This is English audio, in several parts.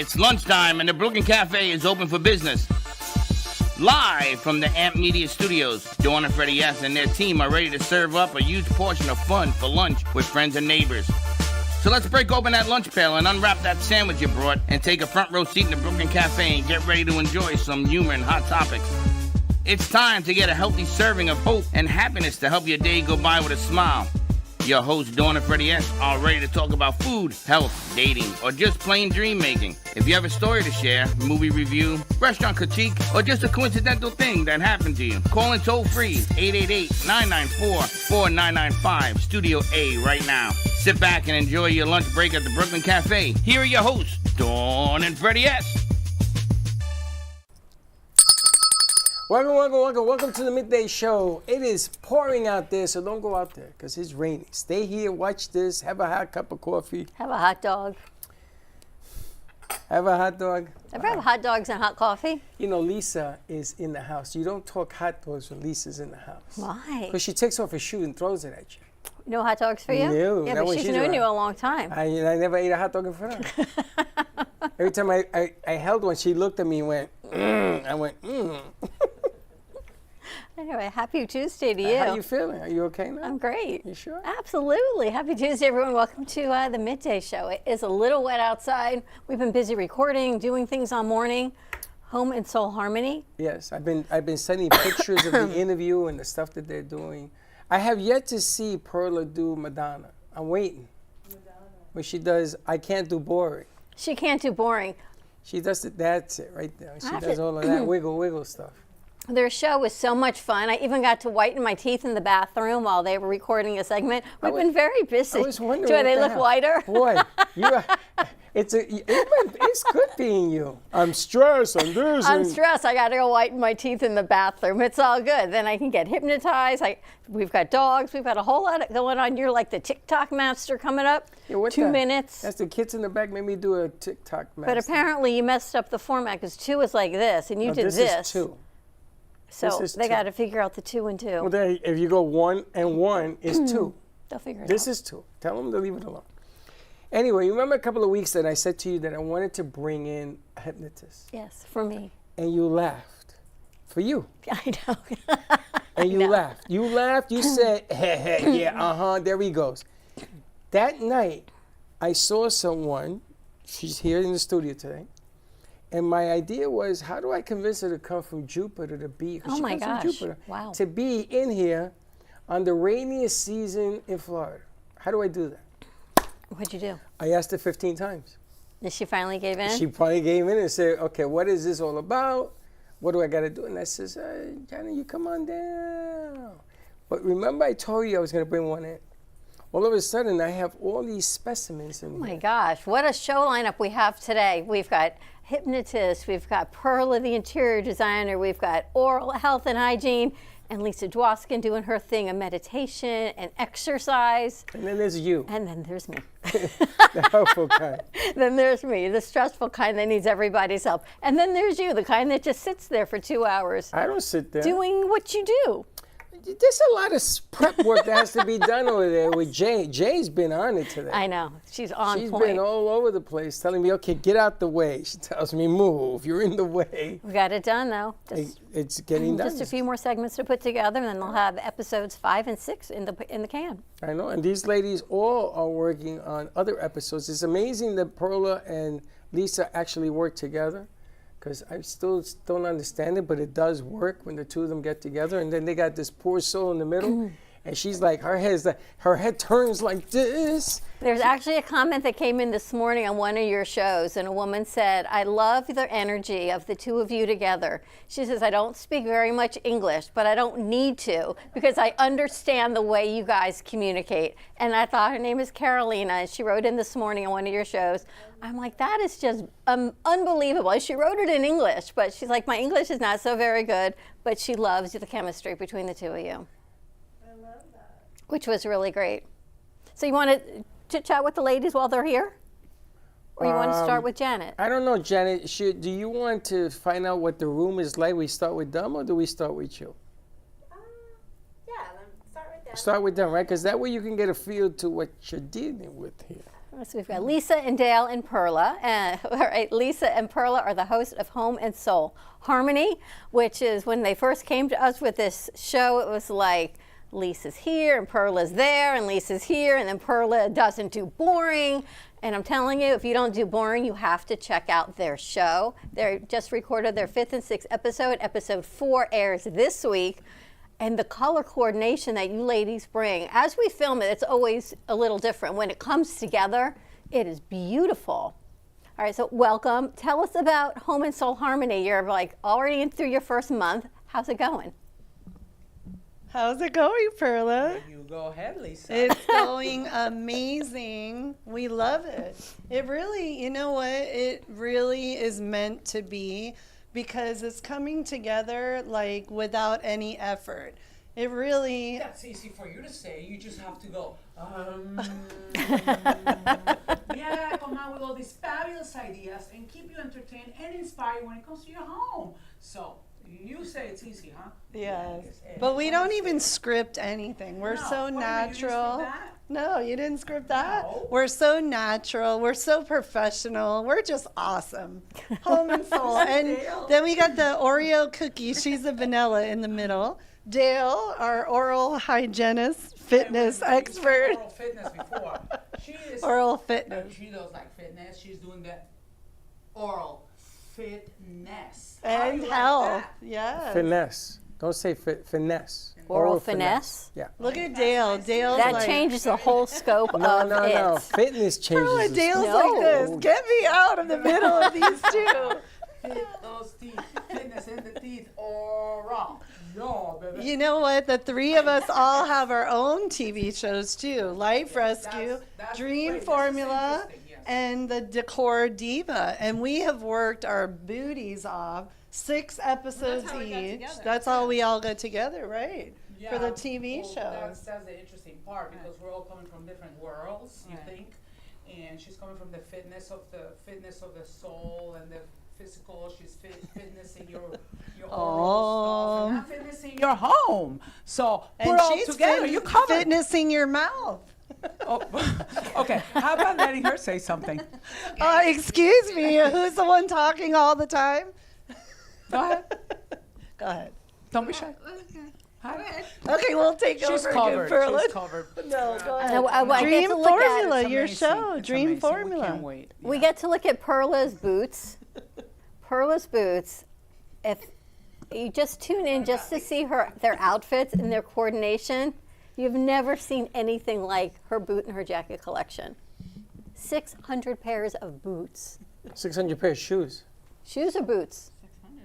It's lunchtime and the Brooklyn Cafe is open for business. Live from the Amp Media Studios, Dawn and Freddie S. and their team are ready to serve up a huge portion of fun for lunch with friends and neighbors. So let's break open that lunch pail and unwrap that sandwich you brought and take a front row seat in the Brooklyn Cafe and get ready to enjoy some humor and hot topics. It's time to get a healthy serving of hope and happiness to help your day go by with a smile. Your hosts, Dawn and Freddie S., are ready to talk about food, health, dating, or just plain dream making. If you have a story to share, movie review, restaurant critique, or just a coincidental thing that happened to you, call in toll free 888-994-4995, Studio A right now. Sit back and enjoy your lunch break at the Brooklyn Cafe. Here are your hosts, Dawn and Freddie S. Welcome to the Midday Show. It is pouring out there, so don't go out there because it's raining. Stay here, watch this, have a hot cup of coffee. Have a hot dog. Have a hot dog. Ever have hot dogs and hot coffee? You know, Lisa is in the house. You don't talk hot dogs when Lisa's in the house. Why? Because she takes off her shoe and throws it at you. No hot dogs for you? No. Yeah, but she's known you a long time. I never ate a hot dog in front of her. Every time I held one, she looked at me and went, I went, Anyway, happy Tuesday to you. How are you feeling? Are you okay now? I'm great. You sure? Absolutely. Happy Tuesday, everyone. Welcome to the Midday Show. It is a little wet outside. We've been busy recording, doing things all morning. Home and Soul Harmony. Yes, I've been sending pictures of the interview and the stuff that they're doing. I have yet to see Perla do Madonna. I'm waiting. When she does, I Can't Do Boring. She can't do boring. She does it. That's it right there. She does all of that wiggle stuff. Their show was so much fun. I even got to whiten my teeth in the bathroom while they were recording a segment. We've been very busy. I was wondering. Do they look whiter? Boy, it's good being you. I'm stressed. I'm stressed. I got to go whiten my teeth in the bathroom. It's all good. Then I can get hypnotized. We've got dogs. We've got a whole lot going on. You're like the TikTok master coming up. Yeah, 2 minutes. That's the kids in the back made me do a TikTok master. But apparently you messed up the format because 2 is like this, and you did this. This is 2. So they got to figure out the 2 and 2. Well, if you go 1 and 1 is 2. They'll figure it out. This is 2. Tell them to leave it alone. Anyway, you remember a couple of weeks that I said to you that I wanted to bring in a hypnotist? Yes, for me. And you laughed. For you. I know. And you laughed. You laughed. You said, yeah, there he goes. That night, I saw someone. She's here in the studio today. And my idea was, how do I convince her to come from Jupiter to be? Oh my gosh! From Jupiter, wow. To be in here on the rainiest season in Florida. How do I do that? What'd you do? I asked her 15 times. And she finally gave in? She finally gave in and said, okay, what is this all about? What do I got to do? And I says, Janet, you come on down. But remember I told you I was going to bring one in. All of a sudden, I have all these specimens in here. Oh my gosh, what a show lineup we have today. We've got hypnotists, we've got Perla, the interior designer, we've got oral health and hygiene, and Lisa Dwoskin doing her thing of meditation and exercise. And then there's you. And then there's me. The helpful kind. Then there's me, the stressful kind that needs everybody's help. And then there's you, the kind that just sits there for 2 hours. I don't sit there. Doing what you do. There's a lot of prep work that has to be done over there with Jay. Jay's been on it today. I know. She's on She's point. been all over the place telling me, okay, get out the way. She tells me, move. You're in the way. We got it done, though. It's getting done. Just a few more segments to put together, and then they'll have episodes 5 and 6 in the can. I know. And these ladies all are working on other episodes. It's amazing that Perla and Lisa actually work together. Because I still don't understand it, but it does work when the two of them get together. And then they got this poor soul in the middle, and she's like, her head turns like this. There's actually a comment that came in this morning on one of your shows, and a woman said, I love the energy of the two of you together. She says, I don't speak very much English, but I don't need to, because I understand the way you guys communicate. And I thought her name is Carolina, and she wrote in this morning on one of your shows. I'm like, that is just unbelievable. She wrote it in English, but she's like, my English is not so very good, but she loves the chemistry between the two of you. I love that. Which was really great. So you want to chit-chat with the ladies while they're here? Or you want to start with Janet? I don't know, Janet. Do you want to find out what the room is like? We start with them, or do we start with you? Yeah, then start with them. Start with them, right? Because that way you can get a feel to what you're dealing with here. So we've got Lisa and Dale and Perla. All right, Lisa and Perla are the hosts of Home and Soul Harmony, which is when they first came to us with this show, it was like Lisa's here and Perla's there and Lisa's here, and then Perla doesn't do boring. And I'm telling you, if you don't do boring, you have to check out their show. They just recorded their 5th and 6th episode. Episode 4 airs this week. And the color coordination that you ladies bring, as we film it, it's always a little different. When it comes together, it is beautiful. All right, so welcome. Tell us about Home and Soul Harmony. You're like already in through your first month. How's it going? How's it going, Perla? You go ahead, Lisa. It's going amazing. We love it. It really, you know what? It really is meant to be, because it's coming together like without any effort. It really... That's easy for you to say. You just have to go, yeah, come out with all these fabulous ideas and keep you entertained and inspired when it comes to your home. So, you say it's easy, huh? Yes. But we don't even script anything. We're so natural. No, you didn't script that? No. We're so natural. We're so professional. We're just awesome. Home and Soul. And then we got the Oreo cookie. She's the vanilla in the middle. Dale, our oral hygienist, fitness expert. Oral fitness before. She is Oral fitness. She does like fitness. She's doing the oral fitness. And How do you like health. that? Yes. Finesse. Don't say finesse. Oral finesse? Yeah. Look at Dale. Dale's That like, changes the whole scope No, of no, it. no. Fitness changes. Perla, the Dale's scope. like this. Get me out of the middle of these two. Fit those teeth. Fitness in the teeth. Oral. No, baby. You know what? The three of us all have our own TV shows too. Life Rescue, that's Dream great. This is Formula, interesting, yes. and the Decor Diva. And we have worked our booties off. 6 episodes how we got each. together. That's all we all got together, right? Yeah, For the TV well, shows. That's the interesting part, because we're all coming from different worlds, you think, and she's coming from the fitness of the soul and the physical. She's fitness in your oral stuff, and I'm fitness in your home. So And we're all she's together. You covered. fitnessing your mouth. Oh, okay. How about letting her say something? Excuse me. Who's the one talking all the time? Go ahead. Go ahead. Don't be shy. Hi. Okay, we'll take She's over covered. again, Perla. She's covered. No, go ahead. I get Dream to look at- Formula, It's your amazing. show. It's Dream amazing. Formula. We can't wait. We Yeah. get to look at Perla's boots. Perla's boots. If you just tune in just to see their outfits and their coordination, you've never seen anything like her boot and her jacket collection. 600 pairs of boots. 600 pair of shoes. Shoes or boots? 600,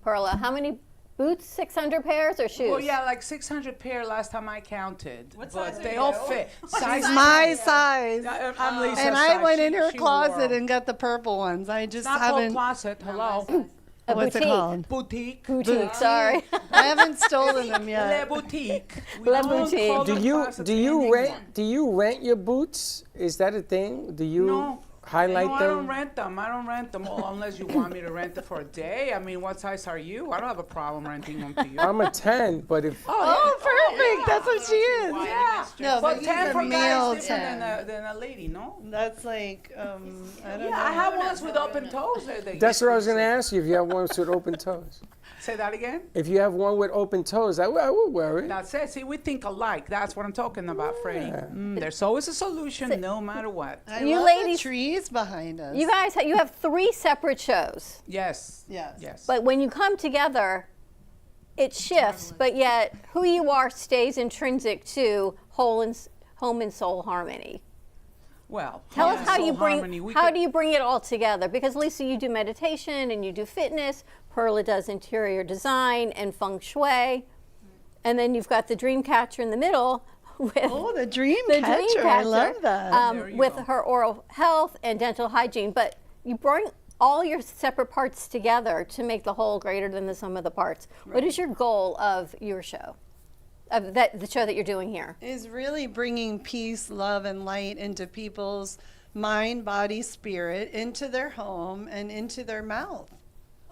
Perla, how many boots? 600 pairs or shoes? Well, yeah, like 600 pair last time I counted. But they all fit. Size My size. I'm Lisa's And I size. went in her She closet wore. and got the purple ones. I just Not called haven't. closet. Hello. A What's it boutique. called? Boutique. Boutique, sorry. I haven't stolen them Le yet. boutique. Le don't boutique. call Do them you closets do you anymore. rent your boots? Is that a thing? Do you No. highlight No, I them? don't rent them. I don't rent them. Well, unless you want me to rent it for a day. I mean, what size are you? I don't have a problem renting them to you. I'm a 10, but if Oh, perfect. That's what she is. Yeah. No, But but 10 he's for a male guys is different 10. than a lady, no? That's like, I don't know. Yeah, I have ones with open toes. that's what I was going to ask you, if you have ones with open toes. Say that again? If you have one with open toes, I would wear it. That's it. See, we think alike. That's what I'm talking about, Freddie. There's always a solution, no matter what. I You love ladies- the trees behind us. You guys, you have 3 separate shows. Yes. Yes. Yes. But when you come together, it shifts, but yet who you are stays intrinsic to Home and Soul Harmony. Well, Tell Home us and how Soul you bring Harmony, we how could- do you bring it all together? Because Lisa, you do meditation and you do fitness. Perla does interior design and feng shui, and then you've got the dream catcher in the middle with Oh, the dream the catcher. dream catcher I love that. There you with go. her oral health and dental hygiene. But you bring all your separate parts together to make the whole greater than the sum of the parts. What is your goal of your show, of the show that you're doing here? Is really bringing peace, love, and light into people's mind, body, spirit, into their home and into their mouth.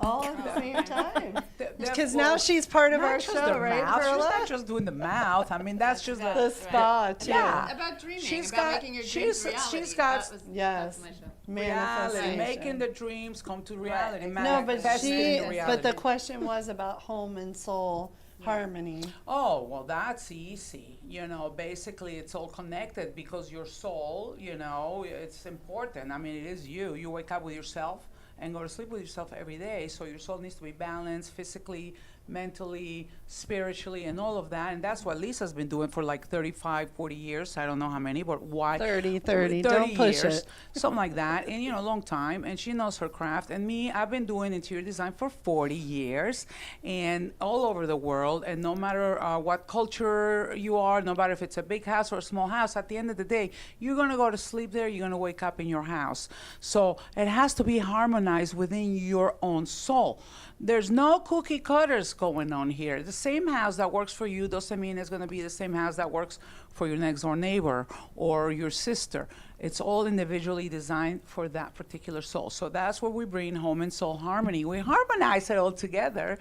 All at the same time. They'll because now she's part of not our just show, the right, mouth. She's Perla? not just doing the mouth. I mean, that's just The spa, too. Yeah. About dreaming, She's about got- making your she's- dreams reality. she's got- Yes. That's my show. reality, Manifestation. making the dreams come to reality. No, but manifesting she. the reality. But the question was about home and soul harmony. Oh, well, that's easy. You know, basically it's all connected because your soul, you know, it's important. I mean, it is you. You wake up with yourself and go to sleep with yourself every day. So your soul needs to be balanced physically, mentally, spiritually, and all of that. And that's what Lisa's been doing for like 35, 40 years. I don't know how many, but why? 30. Don't push years, it. something like that. And, you know, a long time. And she knows her craft. And me, I've been doing interior design for 40 years and all over the world. And no matter what culture you are, no matter if it's a big house or a small house, at the end of the day, you're going to go to sleep there, you're going to wake up in your house. So it has to be harmonized within your own soul. There's no cookie cutters going on here. The same house that works for you doesn't mean it's going to be the same house that works for your next door neighbor or your sister. It's all individually designed for that particular soul. So that's where we bring home and soul harmony. We harmonize it all together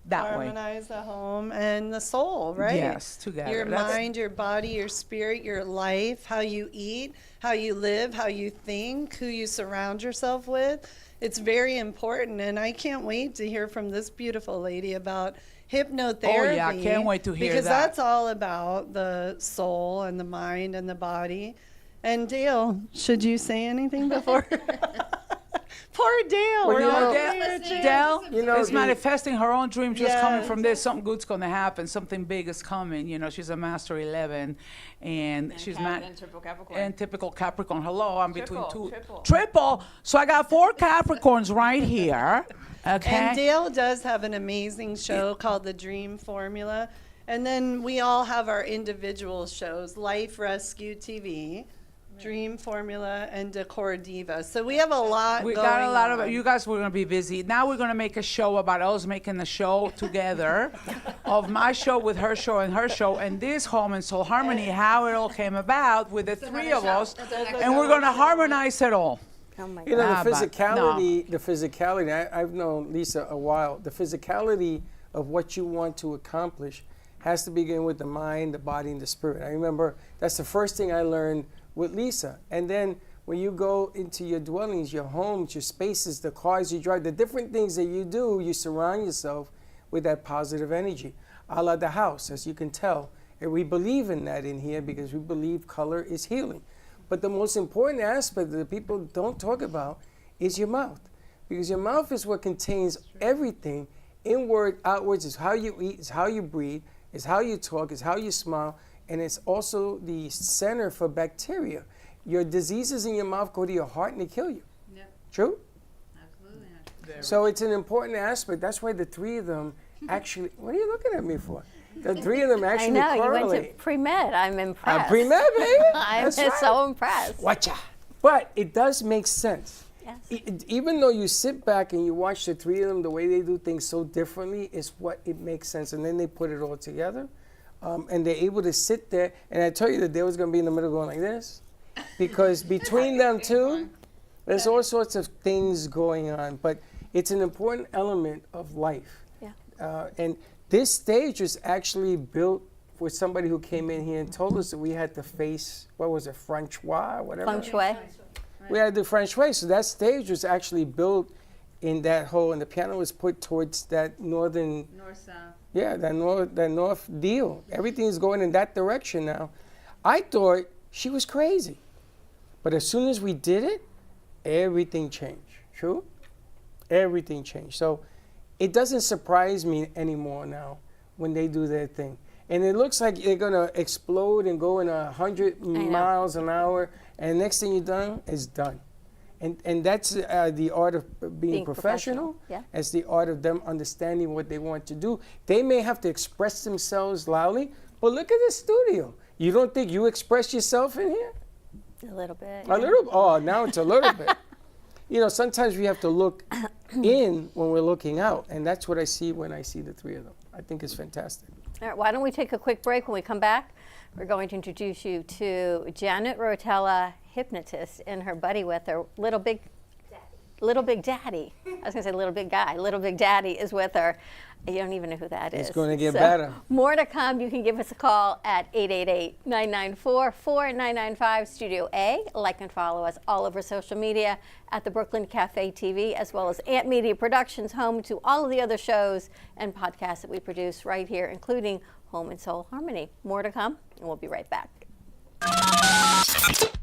that way. Harmonize the home and the soul, right? Yes, together. Your That's- mind, your body, your spirit, your life, how you eat, how you live, how you think, who you surround yourself with. It's very important, and I can't wait to hear from this beautiful lady about hypnotherapy. Oh, yeah, I can't wait to hear because that. that's all about the soul and the mind and the body. And Dale, should you say anything before? Poor Dale. Well, We're you all know- there, Dell You know, is the- manifesting her own dream just coming Yes. from this. Something good's going to happen. Something big is coming. You know, she's a master 11, and she's And triple Capricorn. and typical Capricorn. Hello, I'm between Triple, two. triple. So I got 4 Capricorns right here. Okay. And Dale does have an amazing show called The Dream Formula. And then we all have our individual shows, Life Rescue TV, Dream Formula, and Decor Diva. So we have a lot We going got a lot on. of you guys. We're gonna be busy now. We're gonna make a show about us making the show together, of my show with her show and her show, and this home and soul harmony. How it all came about with the 3 of us, and we're gonna harmonize it all. Oh my You God. know, Ah, the but physicality, I've known Lisa a while. The physicality of what you want to accomplish has to begin with the mind, the body, and the spirit. I remember that's the first thing I learned with Lisa. And then when you go into your dwellings, your homes, your spaces, the cars you drive, the different things that you do, you surround yourself with that positive energy. A la the house, as you can tell. And we believe in that in here because we believe color is healing. But the most important aspect that people don't talk about is your mouth. Because your mouth is what contains everything. Inward, outwards is how you eat, is how you breathe, is how you talk, is how you smile, and it's also the center for bacteria. Your diseases in your mouth go to your heart and they kill you. Yep, True? absolutely. So it's an important aspect. That's why the 3 of them actually, what are you looking at me for? The 3 of them I actually know, you correlate. went to pre-med. I'm impressed. Pre-med, baby. I'm That's just right. so impressed. Watcha. But it does make sense. Yes. Even though you sit back and you watch the 3 of them, the way they do things so differently is what it makes sense. And then they put it all together. And they're able to sit there. And I tell you that they was going to be in the middle going like this. Because between them two, there's all sorts of things going on. But it's an important element of life. Yeah. And this stage was actually built for somebody who came in here and told us that we had to face, what was it, Francois, whatever? Feng Shui. We had the French way. So that stage was actually built in that hole, and the piano was put towards that northern, North-south. yeah, that north deal. Everything's going in that direction now. I thought she was crazy. But as soon as we did it, everything changed. True? Everything changed. So it doesn't surprise me anymore now when they do their thing. And it looks like they're going to explode and go in 100 miles an hour. And next thing you're done is done. And that's the art of being professional. Yeah. It's the art of them understanding what they want to do. They may have to express themselves loudly, but look at this studio. You don't think you express yourself in here? A little bit. A little? Oh, now it's a little bit. You know, sometimes we have to look in when we're looking out. And that's what I see when I see the 3 of them. I think it's fantastic. All right, why don't we take a quick break? When we come back, we're going to introduce you to Janet Rotella, hypnotist, and her buddy with her little big daddy. Little Big Daddy. I was going to say Little Big Guy. Little Big Daddy is with her. You don't even know who that is. It's going to get better. More to come. You can give us a call at 888-994-4995, Studio A. Like and follow us all over social media at the Brooklyn Cafe TV, as well as Ant Media Productions, home to all of the other shows and podcasts that we produce right here, including Home and Soul Harmony. More to come, and we'll be right back.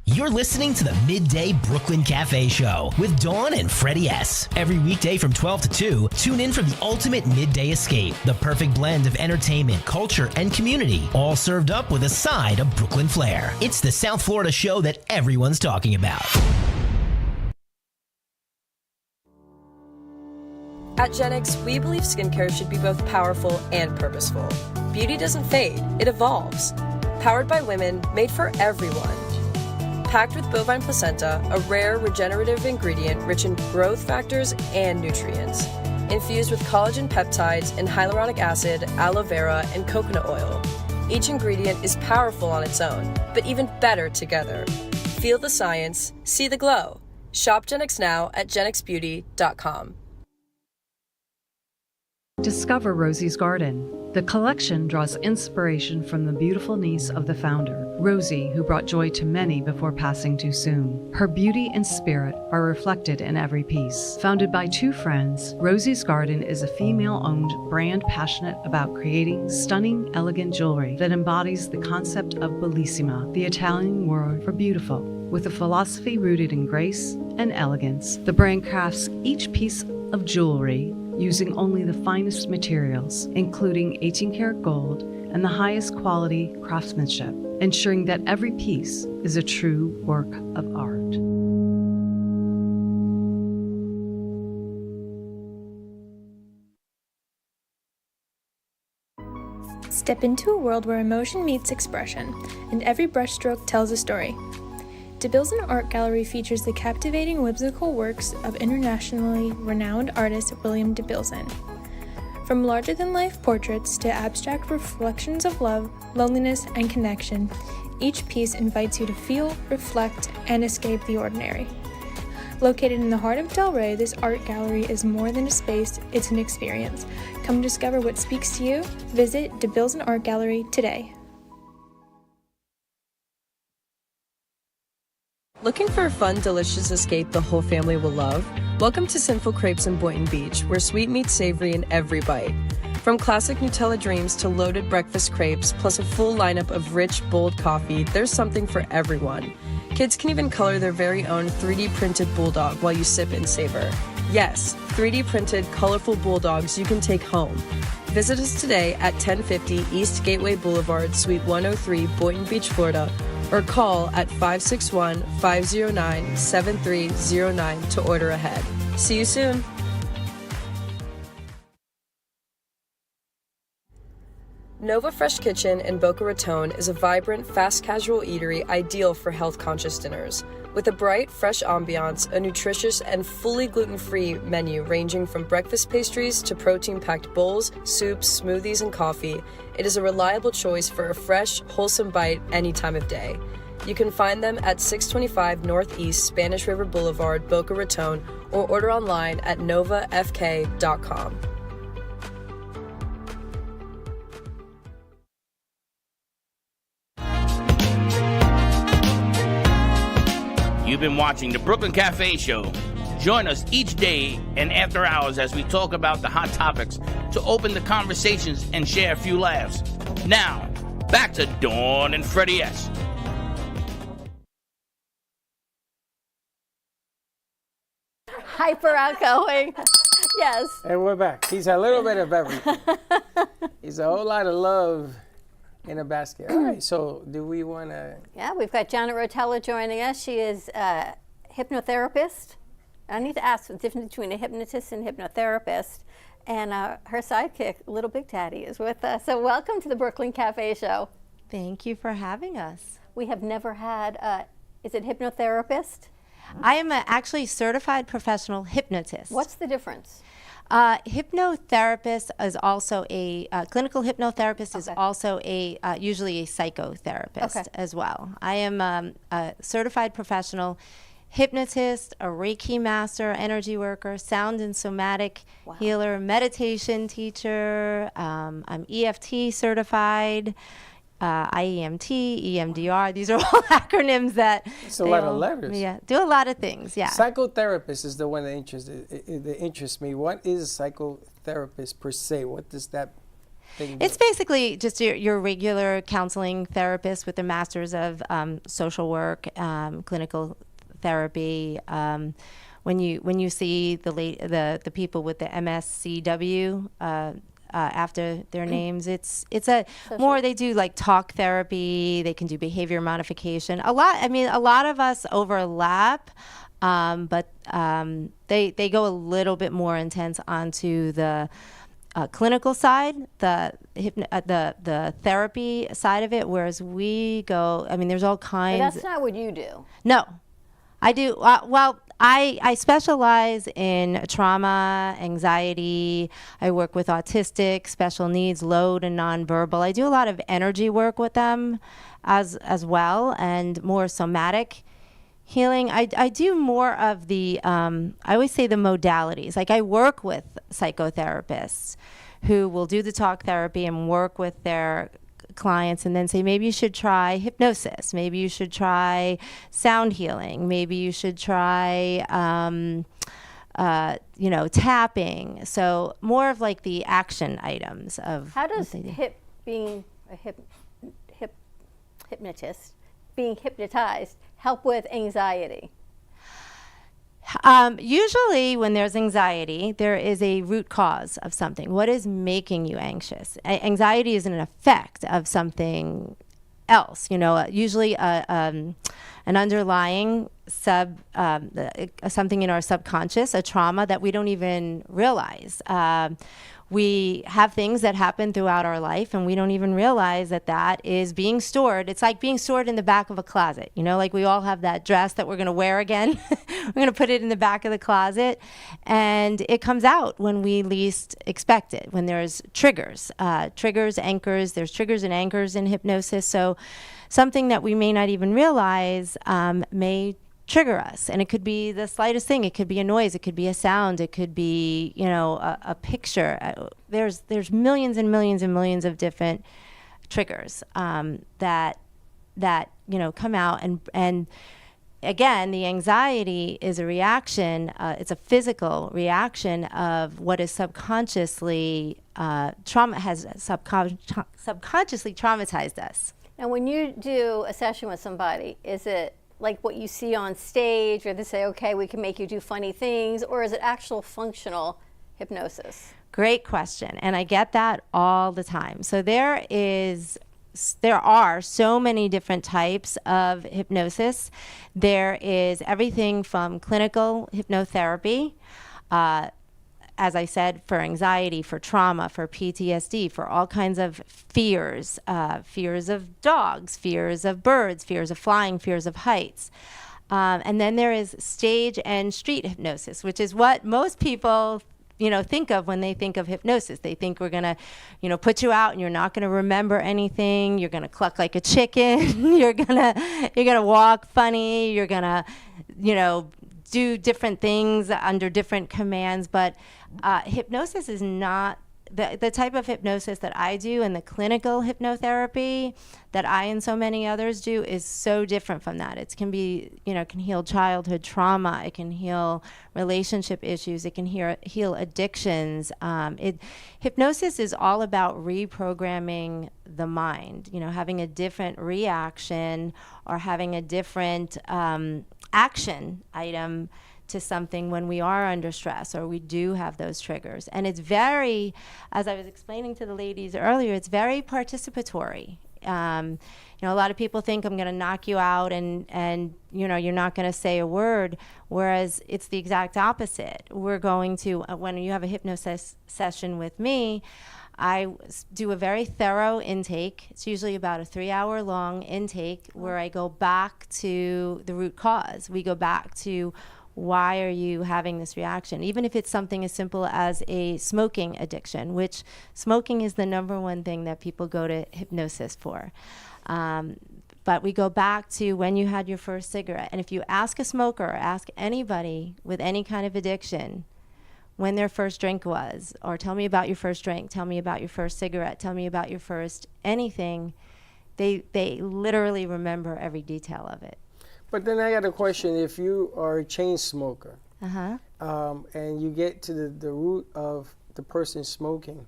You're listening to the Midday Brooklyn Cafe Show with Dawn and Freddie S. Every weekday from 12 to 2, tune in for the ultimate midday escape. The perfect blend of entertainment, culture, and community, all served up with a side of Brooklyn flair. It's the South Florida show that everyone's talking about. At Gen X, we believe skincare should be both powerful and purposeful. Beauty doesn't fade, it evolves. Powered by women, made for everyone. Packed with bovine placenta, a rare regenerative ingredient rich in growth factors and nutrients. Infused with collagen peptides and hyaluronic acid, aloe vera, and coconut oil. Each ingredient is powerful on its own, but even better together. Feel the science, see the glow. Shop Gen X now at genxbeauty.com. Discover Rosie's Garden. The collection draws inspiration from the beautiful niece of the founder, Rosie, who brought joy to many before passing too soon. Her beauty and spirit are reflected in every piece. Founded by two friends, Rosie's Garden is a female-owned brand passionate about creating stunning, elegant jewelry that embodies the concept of bellissima, the Italian word for beautiful. With a philosophy rooted in grace and elegance, the brand crafts each piece of jewelry using only the finest materials, including 18-karat gold and the highest quality craftsmanship, ensuring that every piece is a true work of art. Step into a world where emotion meets expression, and every brushstroke tells a story. DeBilson Art Gallery features the captivating whimsical works of internationally renowned artist William DeBilson. From larger-than-life portraits to abstract reflections of love, loneliness, and connection, each piece invites you to feel, reflect, and escape the ordinary. Located in the heart of Delray, this art gallery is more than a space, it's an experience. Come discover what speaks to you. Visit DeBilson Art Gallery today. Looking for a fun, delicious escape the whole family will love? Welcome to Sinful Crepes in Boynton Beach, where sweet meets savory in every bite. From classic Nutella dreams to loaded breakfast crepes, plus a full lineup of rich, bold coffee, there's something for everyone. Kids can even color their very own 3D printed bulldog while you sip and savor. Yes, 3D printed, colorful bulldogs you can take home. Visit us today at 1050 East Gateway Boulevard, Suite 103, Boynton Beach, Florida, or call at 561-509-7309 to order ahead. See you soon. Nova Fresh Kitchen in Boca Raton is a vibrant, fast casual eatery ideal for health-conscious dinners. With a bright, fresh ambiance, a nutritious and fully gluten-free menu ranging from breakfast pastries to protein-packed bowls, soups, smoothies, and coffee, it is a reliable choice for a fresh, wholesome bite any time of day. You can find them at 625 Northeast Spanish River Boulevard, Boca Raton, or order online at novafk.com. You've been watching the Brooklyn Cafe Show. Join us each day and after hours as we talk about the hot topics to open the conversations and share a few laughs. Now, back to Dawn and Freddie S. Hyper outgoing. Yes. And we're back. He's a little bit of everything. He's a whole lot of love in a basket. All right, so do we want to... Yeah, we've got Janet Rotella joining us. She is a hypnotherapist. I need to ask the difference between a hypnotist and hypnotherapist. And her sidekick, Little Big Daddy, is with us. So welcome to the Brooklyn Cafe Show. Thank you for having us. We have never had, is it hypnotherapist? I am actually certified professional hypnotist. What's the difference? Hypnotherapist is also a clinical hypnotherapist is also a usually a psychotherapist as well. I am a certified professional hypnotist, a Reiki master, energy worker, sound and somatic healer, meditation teacher. I'm EFT certified, IEMT, EMDR. These are all acronyms that It's a lot of letters. Yeah, do a lot of things. Yeah. Psychotherapist is the one that interests me. What is a psychotherapist per se? What does that thing do? It's basically just your regular counseling therapist with a master's of social work, clinical therapy. When you see the people with the MSCW after their names, it's a more, they do like talk therapy. They can do behavior modification. A lot of us overlap, but they go a little bit more intense onto the clinical side, the therapy side of it, whereas we go, there's all kinds. But that's not what you do. No, I do. I specialize in trauma, anxiety. I work with autistic, special needs, load and nonverbal. I do a lot of energy work with them as well, and more somatic healing. I do more of the, I always say the modalities. Like I work with psychotherapists who will do the talk therapy and work with their clients and then say, maybe you should try hypnosis. Maybe you should try sound healing. Maybe you should try, tapping. So more of like the action items of. How does being a hypnotist, being hypnotized, help with anxiety? Usually when there's anxiety, there is a root cause of something. What is making you anxious? Anxiety is an effect of something else, usually an underlying something in our subconscious, a trauma that we don't even realize. We have things that happen throughout our life and we don't even realize that is being stored. It's like being stored in the back of a closet. Like we all have that dress that we're going to wear again. We're going to put it in the back of the closet and it comes out when we least expect it, when there's triggers, anchors. There's triggers and anchors in hypnosis. So something that we may not even realize may trigger us, and it could be the slightest thing. It could be a noise, it could be a sound, it could be a picture. There's millions and millions and millions of different triggers that come out, and again, the anxiety is a reaction. It's a physical reaction of what is subconsciously has subconsciously traumatized us. And when you do a session with somebody, is it like what you see on stage, where they say, okay, we can make you do funny things, or is it actual functional hypnosis? Great question, and I get that all the time. So there are so many different types of hypnosis. There is everything from clinical hypnotherapy, as I said, for anxiety, for trauma, for PTSD, for all kinds of fears, fears of dogs, fears of birds, fears of flying, fears of heights. And then there is stage and street hypnosis, which is what most people think of when they think of hypnosis. They think we're going to, put you out and you're not going to remember anything. You're going to cluck like a chicken. You're going to walk funny. You're going to, do different things under different commands. But hypnosis is not the type of hypnosis that I do, and the clinical hypnotherapy that I and so many others do is so different from that. It can be, can heal childhood trauma. It can heal relationship issues. It can heal addictions. Hypnosis is all about reprogramming the mind, having a different reaction or having a different action item to something when we are under stress or we do have those triggers. And it's very, as I was explaining to the ladies earlier, it's very participatory. A lot of people think I'm going to knock you out and you're not going to say a word, whereas it's the exact opposite. We're going to, when you have a hypnosis session with me, I do a very thorough intake. It's usually about a 3-hour long intake where I go back to the root cause. We go back to, why are you having this reaction? Even if it's something as simple as a smoking addiction, which smoking is the number one thing that people go to hypnosis for. But we go back to when you had your first cigarette. And if you ask a smoker or ask anybody with any kind of addiction when their first drink was, or tell me about your first drink, tell me about your first cigarette, tell me about your first anything, they literally remember every detail of it. But then I got a question. If you are a chain smoker, Uh-huh. and you get to the root of the person smoking,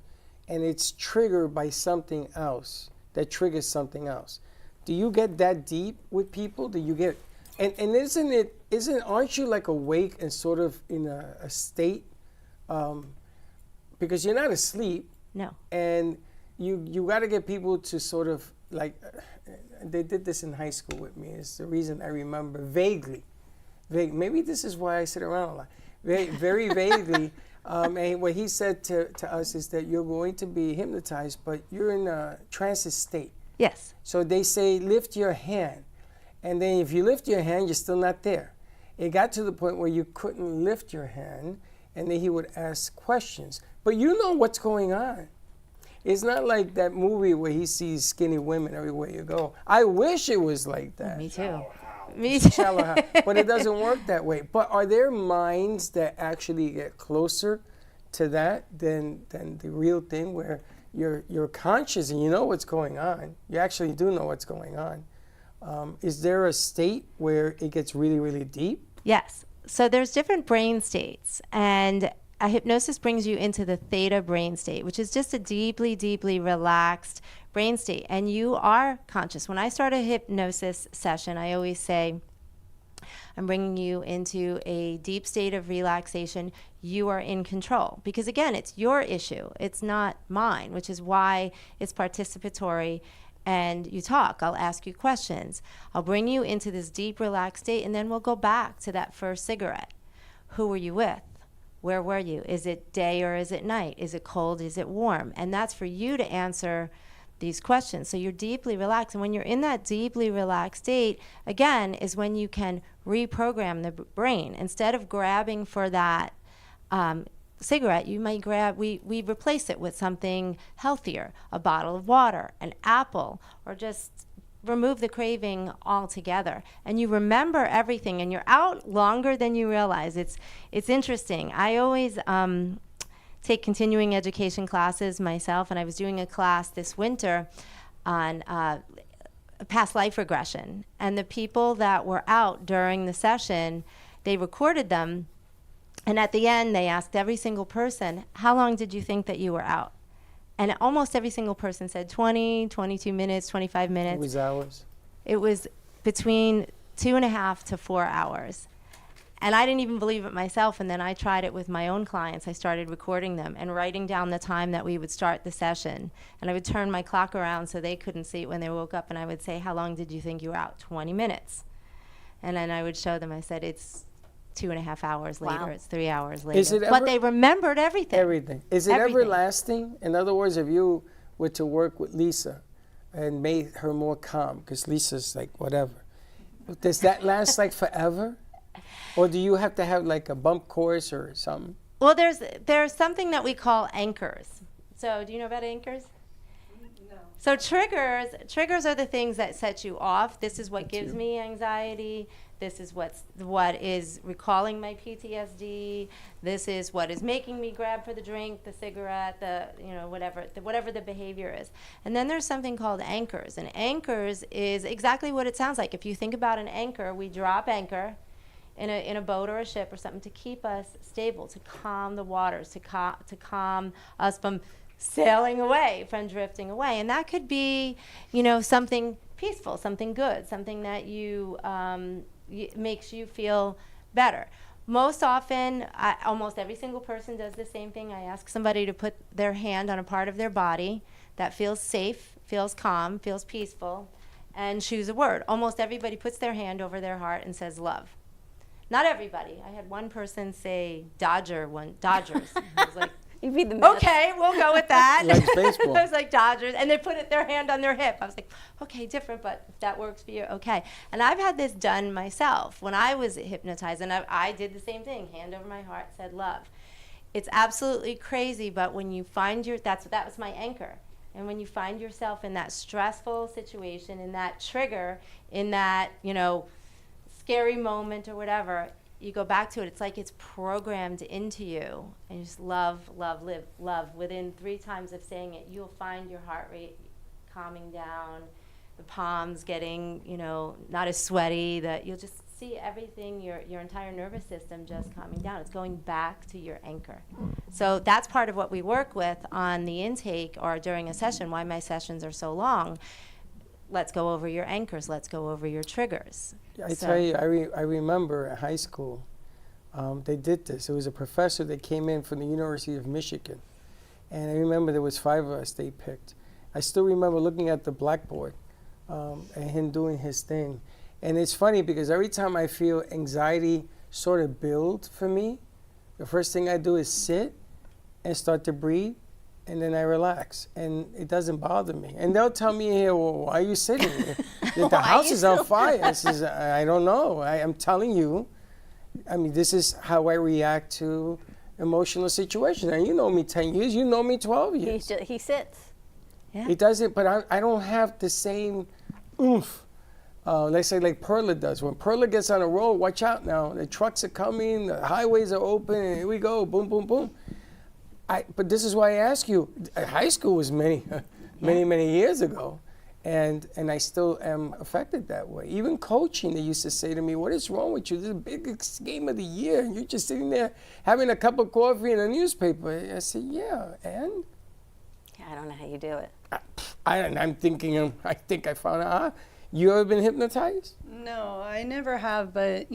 and it's triggered by something else that triggers something else, do you get that deep with people? Do you get, and aren't you like awake and sort of in a state, because you're not asleep. No. And you got to get people to sort of like, they did this in high school with me. It's the reason I remember vaguely. Maybe this is why I sit around a lot. Very vaguely. And what he said to us is that you're going to be hypnotized, but you're in a trance state. Yes. So they say, lift your hand. And then if you lift your hand, you're still not there. It got to the point where you couldn't lift your hand, and then he would ask questions. But you know what's going on. It's not like that movie where he sees skinny women everywhere you go. I wish it was like that. Me too. Me too. But it doesn't work that way. But are there minds that actually get closer to that than the real thing, where you're conscious and you know what's going on? You actually do know what's going on. Is there a state where it gets really, really deep? Yes. So there's different brain states, and a hypnosis brings you into the theta brain state, which is just a deeply, deeply relaxed brain state, and you are conscious. When I start a hypnosis session, I always say, I'm bringing you into a deep state of relaxation. You are in control. Because again, it's your issue. It's not mine, which is why it's participatory and you talk. I'll ask you questions. I'll bring you into this deep, relaxed state, and then we'll go back to that first cigarette. Who were you with? Where were you? Is it day or is it night? Is it cold? Is it warm? And that's for you to answer these questions. So you're deeply relaxed. And when you're in that deeply relaxed state, again, is when you can reprogram the brain. Instead of grabbing for that cigarette, you might grab, we replace it with something healthier, a bottle of water, an apple, or just remove the craving altogether. And you remember everything, and you're out longer than you realize. It's interesting. I always take continuing education classes myself, and I was doing a class this winter on past life regression. And the people that were out during the session, they recorded them, and at the end they asked every single person, how long did you think that you were out? And almost every single person said 20, 22 minutes, 25 minutes. It was hours? It was between 2.5 to 4 hours. And I didn't even believe it myself, and then I tried it with my own clients. I started recording them and writing down the time that we would start the session. And I would turn my clock around so they couldn't see it when they woke up, and I would say, how long did you think you were out? 20 minutes. And then I would show them, I said, it's 2.5 hours later, Wow. it's 3 hours later. But they remembered everything. Everything. Is it Everything. everlasting? In other words, if you were to work with Lisa and made her more calm, because Lisa's like whatever, does that last like forever? Or do you have to have like a bump course or something? Well, there's something that we call anchors. So do you know about anchors? No. So triggers are the things that set you off. This is what gives me anxiety. This is what is recalling my PTSD. This is what is making me grab for the drink, the cigarette, whatever the behavior is. And then there's something called anchors. And anchors is exactly what it sounds like. If you think about an anchor, we drop anchor in a boat or a ship or something to keep us stable, to calm the waters, to calm us from sailing away, from drifting away. And that could be, something peaceful, something good, something that makes you feel better. Most often, almost every single person does the same thing. I ask somebody to put their hand on a part of their body that feels safe, feels calm, feels peaceful, and choose a word. Almost everybody puts their hand over their heart and says love. Not everybody. I had one person say Dodgers. I was like, you'd be the Mets. Okay, we'll go with that. Like baseball. I was like Dodgers, and they put their hand on their hip. I was like, okay, different, but if that works for you, okay. And I've had this done myself when I was hypnotized, and I did the same thing. Hand over my heart, said love. It's absolutely crazy, but when you find that was my anchor. And when you find yourself in that stressful situation, in that trigger, in that, scary moment or whatever, you go back to it. It's like it's programmed into you. And you just love, love, live, love. Within 3 times of saying it, you'll find your heart rate calming down, the palms getting, not as sweaty, that you'll just see everything, your entire nervous system just calming down. It's going back to your anchor. So that's part of what we work with on the intake or during a session, why my sessions are so long. Let's go over your anchors. Let's go over your triggers. Tell you, I remember at high school, they did this. It was a professor that came in from the University of Michigan. And I remember there was 5 of us they picked. I still remember looking at the blackboard and him doing his thing. And it's funny because every time I feel anxiety sort of build for me, the first thing I do is sit and start to breathe, and then I relax, and it doesn't bother me. And they'll tell me here, well, why are you sitting? The house is on fire. I says, I don't know. I'm telling you. I mean, this is how I react to emotional situations. And you know me 10 years. You know me 12 years. He sits. Yeah. He doesn't, but I don't have the same oomph. Let's say like Perla does. When Perla gets on a road, watch out now. The trucks are coming, the highways are open, and here we go, boom, boom, boom. But this is why I ask you, high school was many years ago, and I still am affected that way. Even coaching, they used to say to me, what is wrong with you? This is the biggest game of the year, and you're just sitting there having a cup of coffee and a newspaper. I said, yeah, and? Yeah, I don't know how you do it. I'm thinking, I think I found out. You ever been hypnotized? No, I never have, but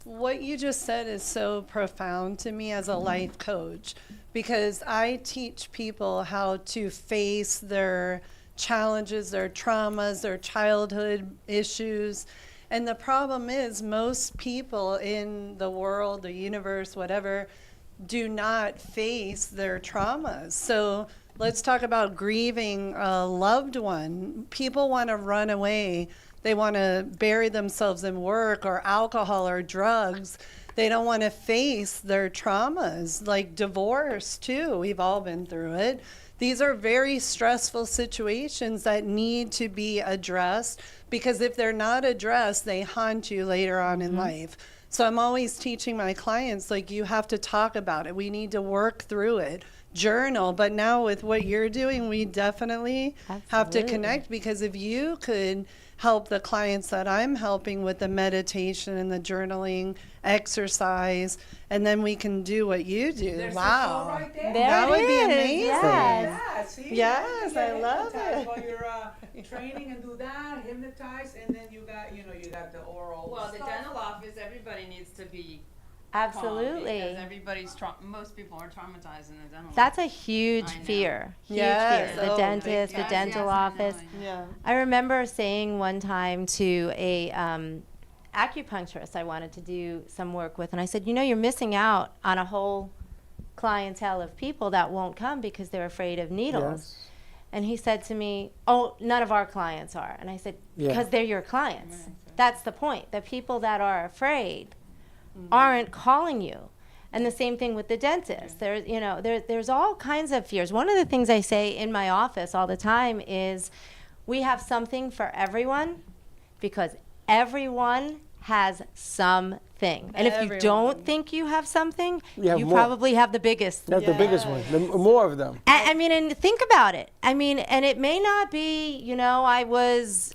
what you just said is so profound to me as a life coach, because I teach people how to face their challenges, their traumas, their childhood issues. And the problem is most people in the world, the universe, whatever, do not face their traumas. So let's talk about grieving a loved one. People want to run away. They want to bury themselves in work or alcohol or drugs. They don't want to face their traumas, like divorce too. We've all been through it. These are very stressful situations that need to be addressed, because if they're not addressed, they haunt you later on in life. So I'm always teaching my clients, like, you have to talk about it. We need to work through it. Journal. But now with what you're doing, we definitely have to connect, because if you could help the clients that I'm helping with the meditation and the journaling exercise, and then we can do what you do. There's wow. right there. That would be amazing. Yes. Yeah, see? Yes, You I get love hypnotized it. While you're training and do that, hypnotize, and then you got the oral. Well, the stuff. dental office, everybody needs to be Absolutely. calm, because everybody's most people are traumatized in the dental That's a huge I know. fear. Huge Yes. fear. The Oh, dentist, the Yes, dental yes, I know, office. I know. Yeah. I remember saying one time to a acupuncturist I wanted to do some work with, and I said, you're missing out on a whole clientele of people that won't come because they're afraid of needles. Yes. And he said to me, oh, none of our clients are. And I said, because they're your clients. That's the point. The people that are afraid aren't calling you. And the same thing with the dentist. There's all kinds of fears. One of the things I say in my office all the time is we have something for everyone, because everyone has something. And if you don't think you have something, you probably have the biggest. That's the biggest one. More of them. And think about it. And it may not be, I was,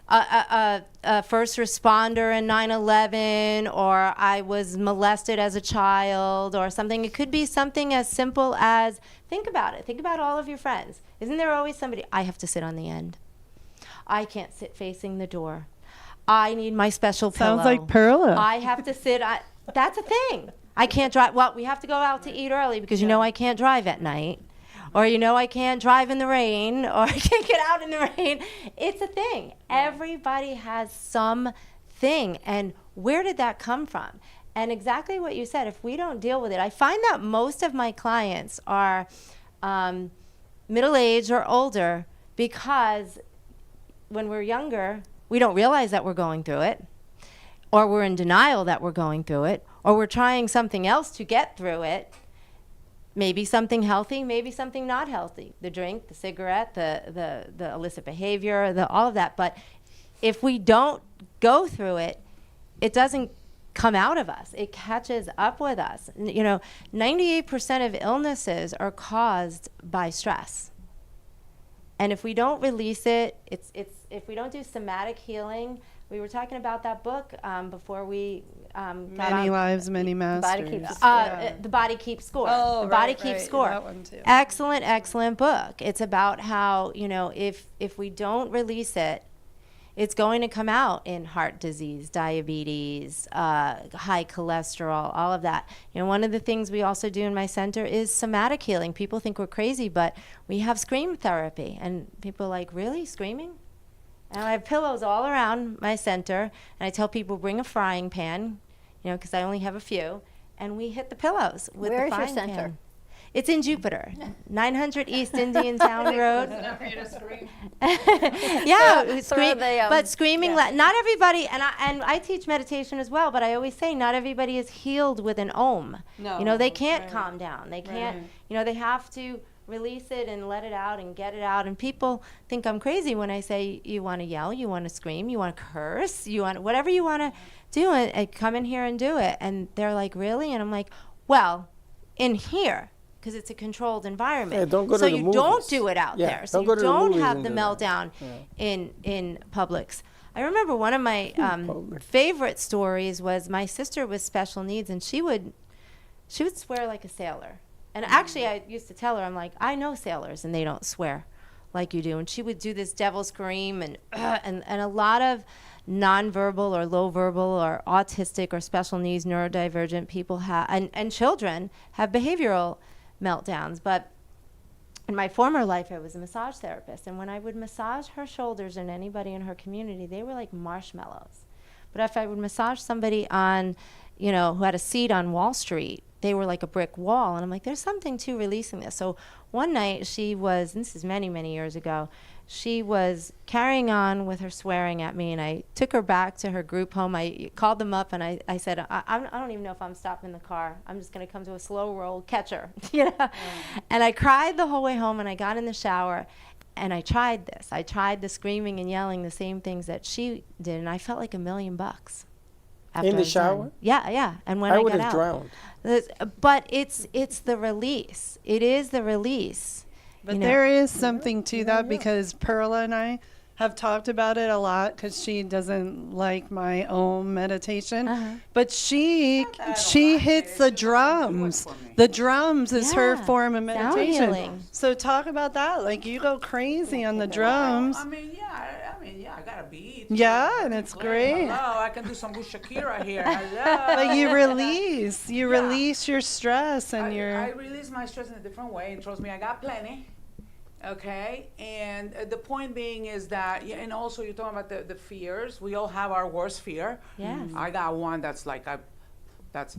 a first responder in 9/11, or I was molested as a child or something. It could be something as simple as, think about it. Think about all of your friends. Isn't there always somebody, I have to sit on the end. I can't sit facing the door. I need my special pillow. Sounds like Perla. I have to sit on, that's a thing. I can't drive. Well, we have to go out to eat early because I can't drive at night. Or I can't drive in the rain, or I can't get out in the rain. It's a thing. Everybody has something. And where did that come from? And exactly what you said, if we don't deal with it, I find that most of my clients are middle-aged or older, because when we're younger, we don't realize that we're going through it, or we're in denial that we're going through it, or we're trying something else to get through it. maybe something healthy, maybe something not healthy. The drink, the cigarette, the illicit behavior, all of that. But if we don't go through it, it doesn't come out of us. It catches up with us. 98% of illnesses are caused by stress. And if we don't release it, if we don't do somatic healing, we were talking about that book before we got Many Lives, Many Masters. The Body Keeps Score. Oh, The Body right, Keeps right. Score. That one too. Excellent book. It's about how, if we don't release it, it's going to come out in heart disease, diabetes, high cholesterol, all of that. One of the things we also do in my center is somatic healing. People think we're crazy, but we have scream therapy. And people are like, really, screaming? And I have pillows all around my center, and I tell people, bring a frying pan, because I only have a few, and we hit the pillows with the frying pan. Where's your center? It's in Jupiter, 900 East Indian Town Road. Yeah, but screaming. Not everybody, and I teach meditation as well. But I always say, not everybody is healed with an om. No, they can't calm down. They can't. They have to release it and let it out and get it out. And people think I'm crazy when I say, you want to yell, you want to scream, you want to curse, you want whatever you want to do, and come in here and do it. And they're like, really? And I'm like, well, in here. Because it's a controlled environment. Yeah, don't go so to the you movies. don't do it out there. So you don't have the meltdown in Publix. I remember one of my favorite stories was my sister with special needs, and she would swear like a sailor. And actually, I used to tell her, I'm like, I know sailors, and they don't swear like you do. And she would do this devil scream, and a lot of nonverbal or low verbal or autistic or special needs neurodivergent people have, and children have behavioral meltdowns. But in my former life, I was a massage therapist, and when I would massage her shoulders and anybody in her community, they were like marshmallows. But if I would massage somebody on, who had a seat on Wall Street, they were like a brick wall. And I'm like, there's something to releasing this. So one night she was, and this is many, many years ago, she was carrying on with her swearing at me, and I took her back to her group home. I called them up, and I said, I don't even know if I'm stopping the car. I'm just going to come to a slow roll, catch her, And I cried the whole way home, and I got in the shower, and I tried this. I tried the screaming and yelling, the same things that she did, and I felt like $1 million. In the shower? Yeah. And when I got out, would have drowned. But it's the release. It is the release. But there is something to that, because Perla and I have talked about it a lot, because she doesn't like my own meditation. But she hits the drums. The drums is her form of meditation. So talk about that. Like, you go crazy on the drums. I mean, I got a beat. Yeah, and it's great. Hello, I can do some good Shakira here. Hello. But you release your stress, and I release my stress in a different way, and trust me, I got plenty. Okay, and the point being is that, and also you're talking about the fears. We all have our worst fear. Yes. I got one that's like, that's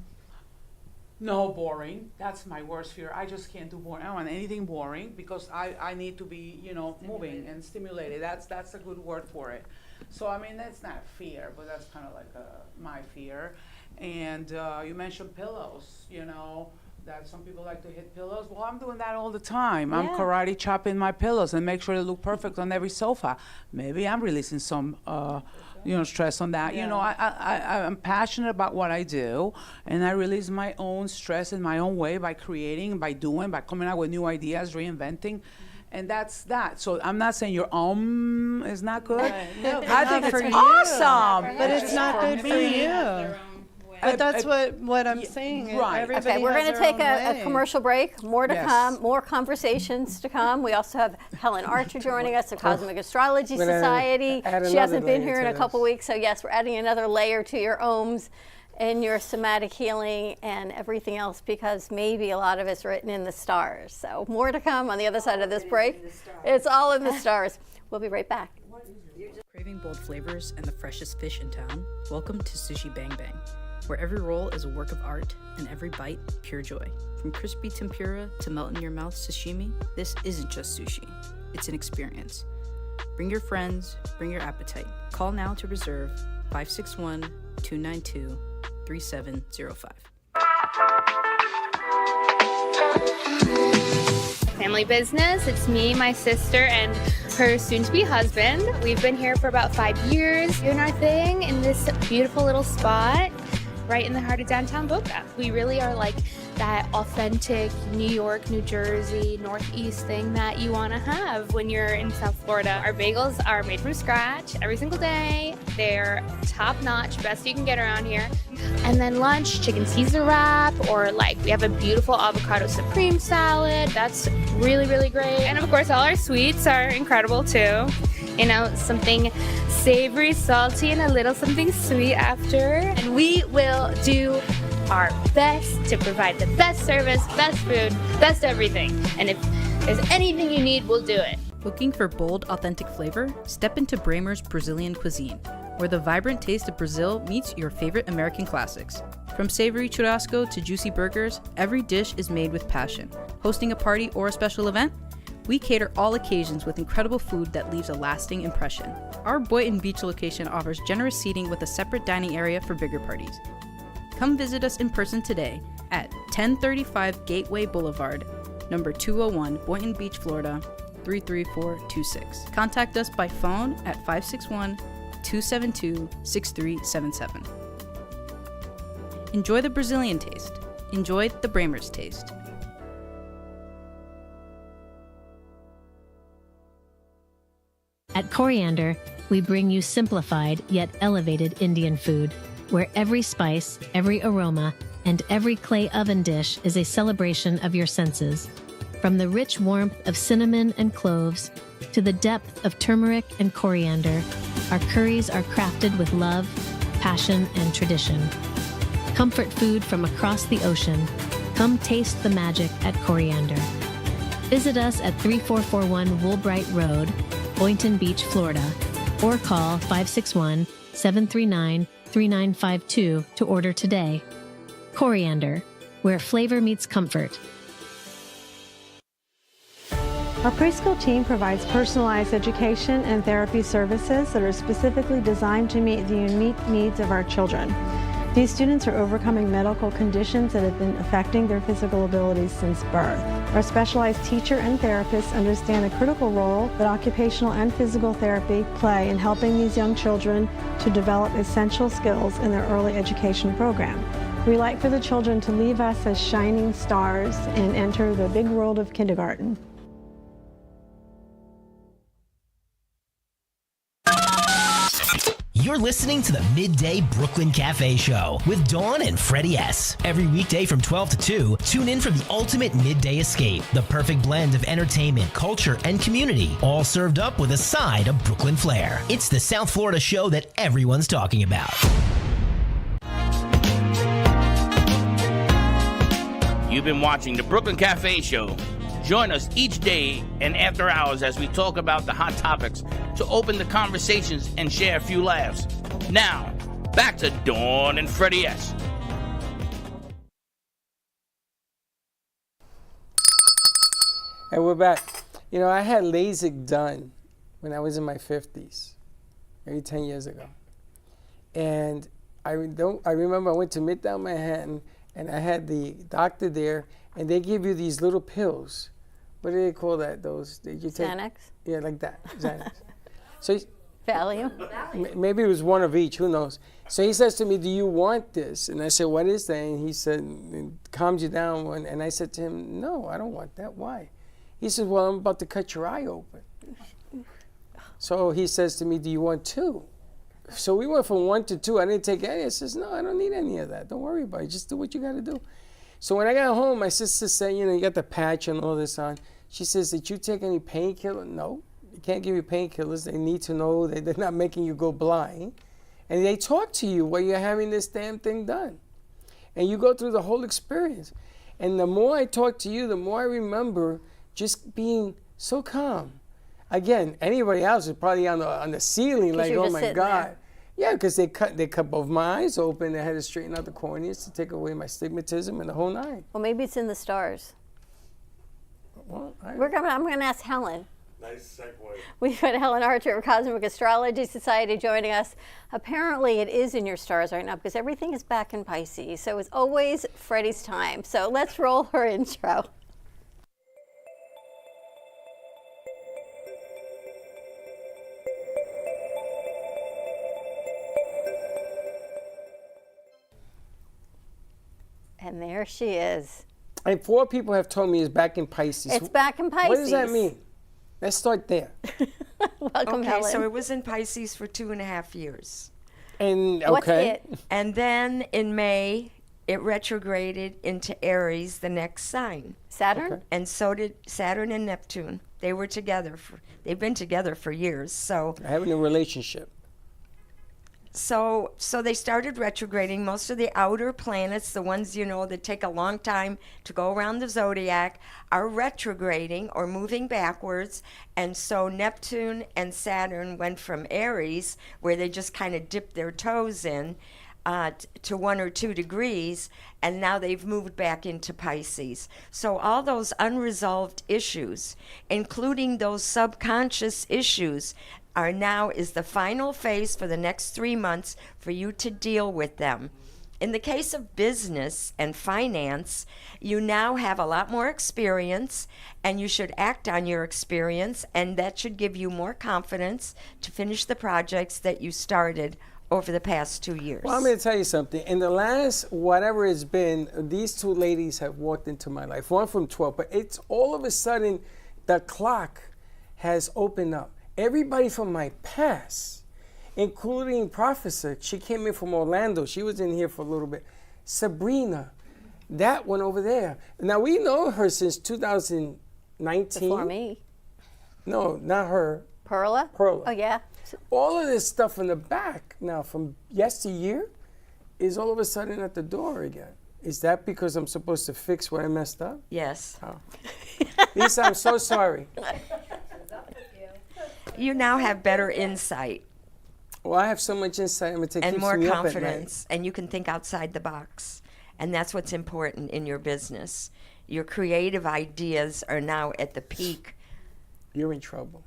no boring. That's my worst fear. I just can't do boring. I don't want anything boring, because I need to be, moving and stimulated. That's a good word for it. So, I mean, that's not fear, but that's kind of like my fear. And you mentioned pillows, that some people like to hit pillows. Well, I'm doing that all the time. I'm karate chopping my pillows and make sure they look perfect on every sofa. Maybe I'm releasing some, stress on that. I'm passionate about what I do, and I release my own stress in my own way by creating, by doing, by coming out with new ideas, reinventing. And that's that. So I'm not saying your is not good. No, I think it's awesome. But it's not good for you. But that's what I'm saying. Right. Okay, we're going to take a commercial break. More to come, more conversations to come. We also have Helen Archer joining us, the Cosmic Astrology Society. She hasn't been here in a couple weeks, so yes, we're adding another layer to your ohms and your somatic healing and everything else, because maybe a lot of it's written in the stars. So more to come on the other side of this break. It's all in the stars. We'll be right back. Craving bold flavors and the freshest fish in town? Welcome to Sushi Bang Bang, where every roll is a work of art and every bite pure joy. From crispy tempura to melt-in-your-mouth sashimi, this isn't just sushi. It's an experience. Bring your friends, bring your appetite. Call now to reserve 561-292-3705. Family business. It's me, my sister, and her soon-to-be husband. We've been here for about 5 years doing our thing in this beautiful little spot right in the heart of downtown Boca. We really are like that authentic New York, New Jersey, Northeast thing that you want to have when you're in South Florida. Our bagels are made from scratch every single day. They're top-notch, best you can get around here. And then lunch, chicken Caesar wrap, or like we have a beautiful avocado supreme salad. That's really, really great. And of course, all our sweets are incredible too. You know, something savory, salty, and a little something sweet after. And we will do our best to provide the best service, best food, best everything. And if there's anything you need, we'll do it. Looking for bold, authentic flavor? Step into Bramer's Brazilian cuisine, where the vibrant taste of Brazil meets your favorite American classics. From savory churrasco to juicy burgers, every dish is made with passion. Hosting a party or a special event? We cater all occasions with incredible food that leaves a lasting impression. Our Boynton Beach location offers generous seating with a separate dining area for bigger parties. Come visit us in person today at 1035 Gateway Boulevard, number 201, Boynton Beach, Florida, 33426. Contact us by phone at 561-272-6377. Enjoy the Brazilian taste. Enjoy the Bramer's taste. At Coriander, we bring you simplified yet elevated Indian food, where every spice, every aroma, and every clay oven dish is a celebration of your senses. From the rich warmth of cinnamon and cloves to the depth of turmeric and coriander, our curries are crafted with love, passion, and tradition. Comfort food from across the ocean. Come taste the magic at Coriander. Visit us at 3441 Woolbright Road, Boynton Beach, Florida, or call 561-739-3952 to order today. Coriander, where flavor meets comfort. Our preschool team provides personalized education and therapy services that are specifically designed to meet the unique needs of our children. These students are overcoming medical conditions that have been affecting their physical abilities since birth. Our specialized teacher and therapists understand the critical role that occupational and physical therapy play in helping these young children to develop essential skills in their early education program. We like for the children to leave us as shining stars and enter the big world of kindergarten. You're listening to the Midday Brooklyn Cafe Show with Dawn and Freddie S. Every weekday from 12 to 2, tune in for the ultimate midday escape. The perfect blend of entertainment, culture, and community, all served up with a side of Brooklyn flair. It's the South Florida show that everyone's talking about. You've been watching the Brooklyn Cafe Show. Join us each day and after hours as we talk about the hot topics to open the conversations and share a few laughs. Now, back to Dawn and Freddie S. And we're back. You know, I had LASIK done when I was in my 50s, maybe 10 years ago. And I remember I went to Midtown Manhattan, and I had the doctor there, and they give you these little pills. What do they call that? Those that you take? Xanax? Yeah, like that. Xanax. So Valium? Maybe it was one of each. Who knows? So he says to me, "Do you want this?" And I said, "What is that?" And he said, "It calms you down." And I said to him, "No, I don't want that. Why?" He says, "Well, I'm about to cut your eye open." So he says to me, "Do you want two?" So we went from 1 to 2. I didn't take any. I says, "No, I don't need any of that. Don't worry about it. Just do what you got to do." So when I got home, my sister said, "You know, you got the patch and all this on." She says, "Did you take any painkiller?" No, you can't give you painkillers. They need to know that they're not making you go blind. And they talk to you while you're having this damn thing done. And you go through the whole experience. And the more I talk to you, the more I remember just being so calm. Again, anybody else is probably on the ceiling like, oh my God. There. Yeah, because they cut both my eyes open. They had to straighten out the corneas to take away my stigmatism and the whole nine. Well, maybe it's in the stars. Well, I'm going to ask Helen. Nice segue. We've got Helen Archer of Cosmic Astrology Society joining us. Apparently it is in your stars right now because everything is back in Pisces. So it's always Freddie's time. So let's roll her intro. And there she is. And 4 people have told me it's back in Pisces. It's back in Pisces. What does that mean? Let's start there. Welcome, okay, Helen. so it was in Pisces for 2.5 years. And What's it? And then in May, it retrograded into Aries, the next sign. Saturn? And so did Saturn and Neptune. They've been together for years. So having a relationship. So they started retrograding. Most of the outer planets, the ones, that take a long time to go around the zodiac, are retrograding or moving backwards. And so Neptune and Saturn went from Aries, where they just kind of dipped their toes in, to 1 or 2 degrees, and now they've moved back into Pisces. So all those unresolved issues, including those subconscious issues, is the final phase for the next 3 months for you to deal with them. In the case of business and finance, you now have a lot more experience, and you should act on your experience, and that should give you more confidence to finish the projects that you started over the past 2 years. Well, I'm going to tell you something. In the last, whatever it's been, these 2 ladies have walked into my life, one from 12, but it's all of a sudden the clock has opened up. Everybody from my past, including Professor, she came in from Orlando. She was in here for a little bit. Sabrina, that one over there. Now, we know her since 2019. Before me. No, not her. Perla? Perla. Oh, yeah. All of this stuff in the back now from yesteryear is all of a sudden at the door again. Is that because I'm supposed to fix what I messed up? Yes. Oh. Lisa, I'm so sorry. You now have better insight. Well, I have so much insight. And more confidence, and you can think outside the box. And that's what's important in your business. Your creative ideas are now at the peak. You're in trouble.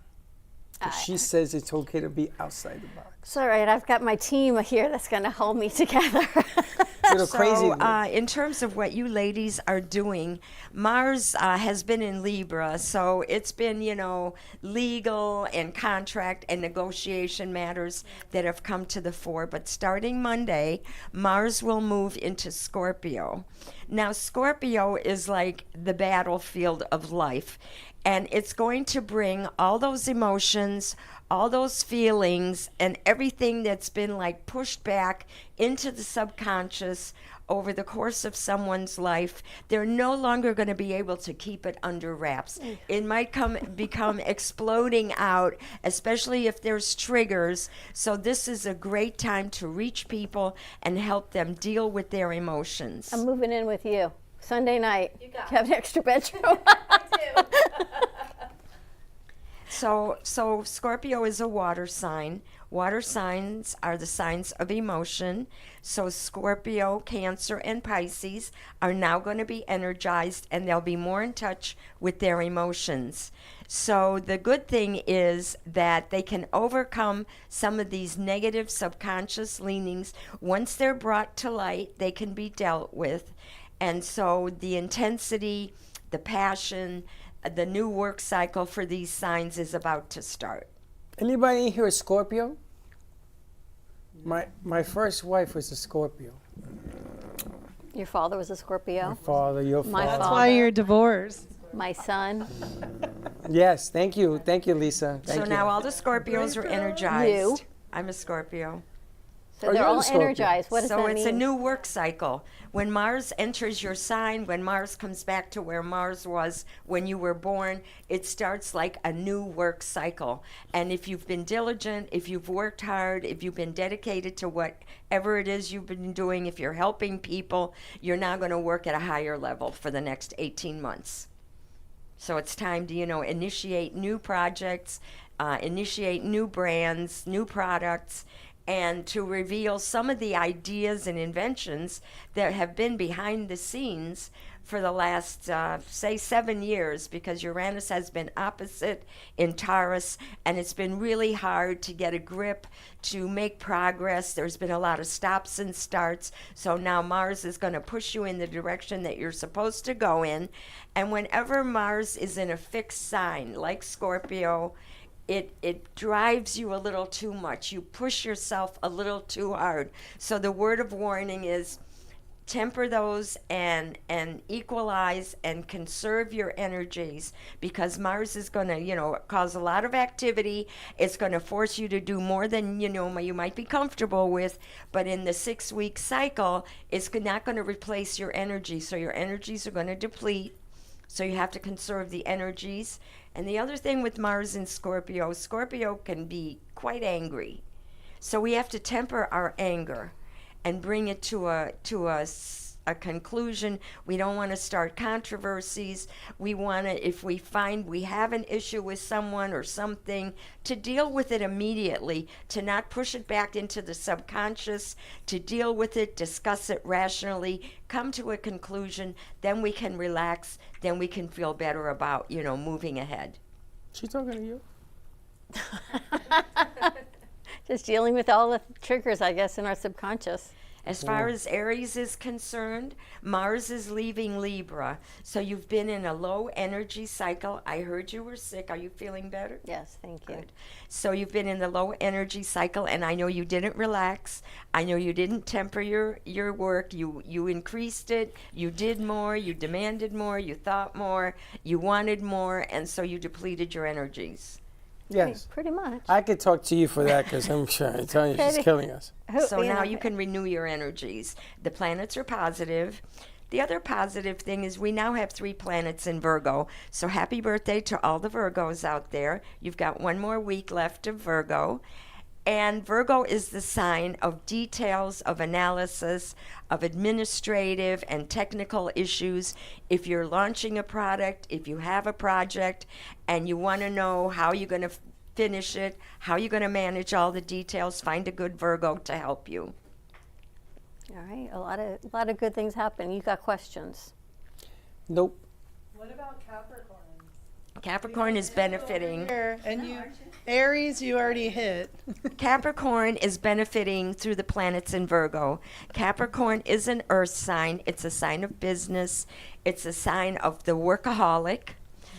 She says it's okay to be outside the box. It's all right. I've got my team here that's going to hold me together. In terms of what you ladies are doing, Mars has been in Libra, so it's been, legal and contract and negotiation matters that have come to the fore. But starting Monday, Mars will move into Scorpio. Now, Scorpio is like the battlefield of life, and it's going to bring all those emotions, all those feelings, and everything that's been like pushed back into the subconscious over the course of someone's life. They're no longer going to be able to keep it under wraps. It might become exploding out, especially if there's triggers. So this is a great time to reach people and help them deal with their emotions. I'm moving in with you. Sunday night. You have an extra bedroom. So Scorpio is a water sign. Water signs are the signs of emotion. So Scorpio, Cancer, and Pisces are now going to be energized, and they'll be more in touch with their emotions. So the good thing is that they can overcome some of these negative subconscious leanings. Once they're brought to light, they can be dealt with. And so the intensity, the passion, the new work cycle for these signs is about to start. Anybody in here a Scorpio? My first wife was a Scorpio. Your father was a Scorpio? My father, your father. That's why you're divorced. My son. Yes, thank you. Thank you, Lisa. Thank you. Now all the Scorpios are energized. You. I'm a Scorpio. So they're all energized. What does that mean? So it's a new work cycle. When Mars enters your sign, when Mars comes back to where Mars was when you were born, it starts like a new work cycle. And if you've been diligent, if you've worked hard, if you've been dedicated to whatever it is you've been doing, if you're helping people, you're now going to work at a higher level for the next 18 months. So it's time to, initiate new projects, initiate new brands, new products, and to reveal some of the ideas and inventions that have been behind the scenes for the last, 7 years, because Uranus has been opposite in Taurus, and it's been really hard to get a grip, to make progress. There's been a lot of stops and starts, so now Mars is going to push you in the direction that you're supposed to go in, and whenever Mars is in a fixed sign, like Scorpio, it drives you a little too much. You push yourself a little too hard. So the word of warning is temper those and equalize and conserve your energies, because Mars is going to, cause a lot of activity. It's going to force you to do more than, you might be comfortable with, but in the 6-week cycle, it's not going to replace your energy. So your energies are going to deplete. So you have to conserve the energies. And the other thing with Mars in Scorpio, Scorpio can be quite angry. So we have to temper our anger and bring it to a conclusion. We don't want to start controversies. We want to, if we find we have an issue with someone or something, to deal with it immediately, to not push it back into the subconscious, to deal with it, discuss it rationally, come to a conclusion, then we can relax, then we can feel better about, moving ahead. She's talking to you. Just dealing with all the triggers, I guess, in our subconscious. As far as Aries is concerned, Mars is leaving Libra. So you've been in a low energy cycle. I heard you were sick. Are you feeling better? Yes, thank you. Good. So you've been in the low energy cycle, and I know you didn't relax. I know you didn't temper your work. You increased it. You did more. You demanded more. You thought more. You wanted more, and so you depleted your energies. Yes. Pretty much. I could talk to you for that because I'm sure. I'm telling you, she's killing us. So now you can renew your energies. The planets are positive. The other positive thing is we now have 3 planets in Virgo. So happy birthday to all the Virgos out there. You've got 1 more week left of Virgo. And Virgo is the sign of details, of analysis, of administrative and technical issues. If you're launching a product, if you have a project, and you want to know how you're going to finish it, how you're going to manage all the details, find a good Virgo to help you. All right, a lot of good things happen. You got questions? Nope. What about Capricorn? Capricorn is benefiting. And you, Aries, you already hit. Capricorn is benefiting through the planets in Virgo. Capricorn is an earth sign. It's a sign of business. It's a sign of the workaholic.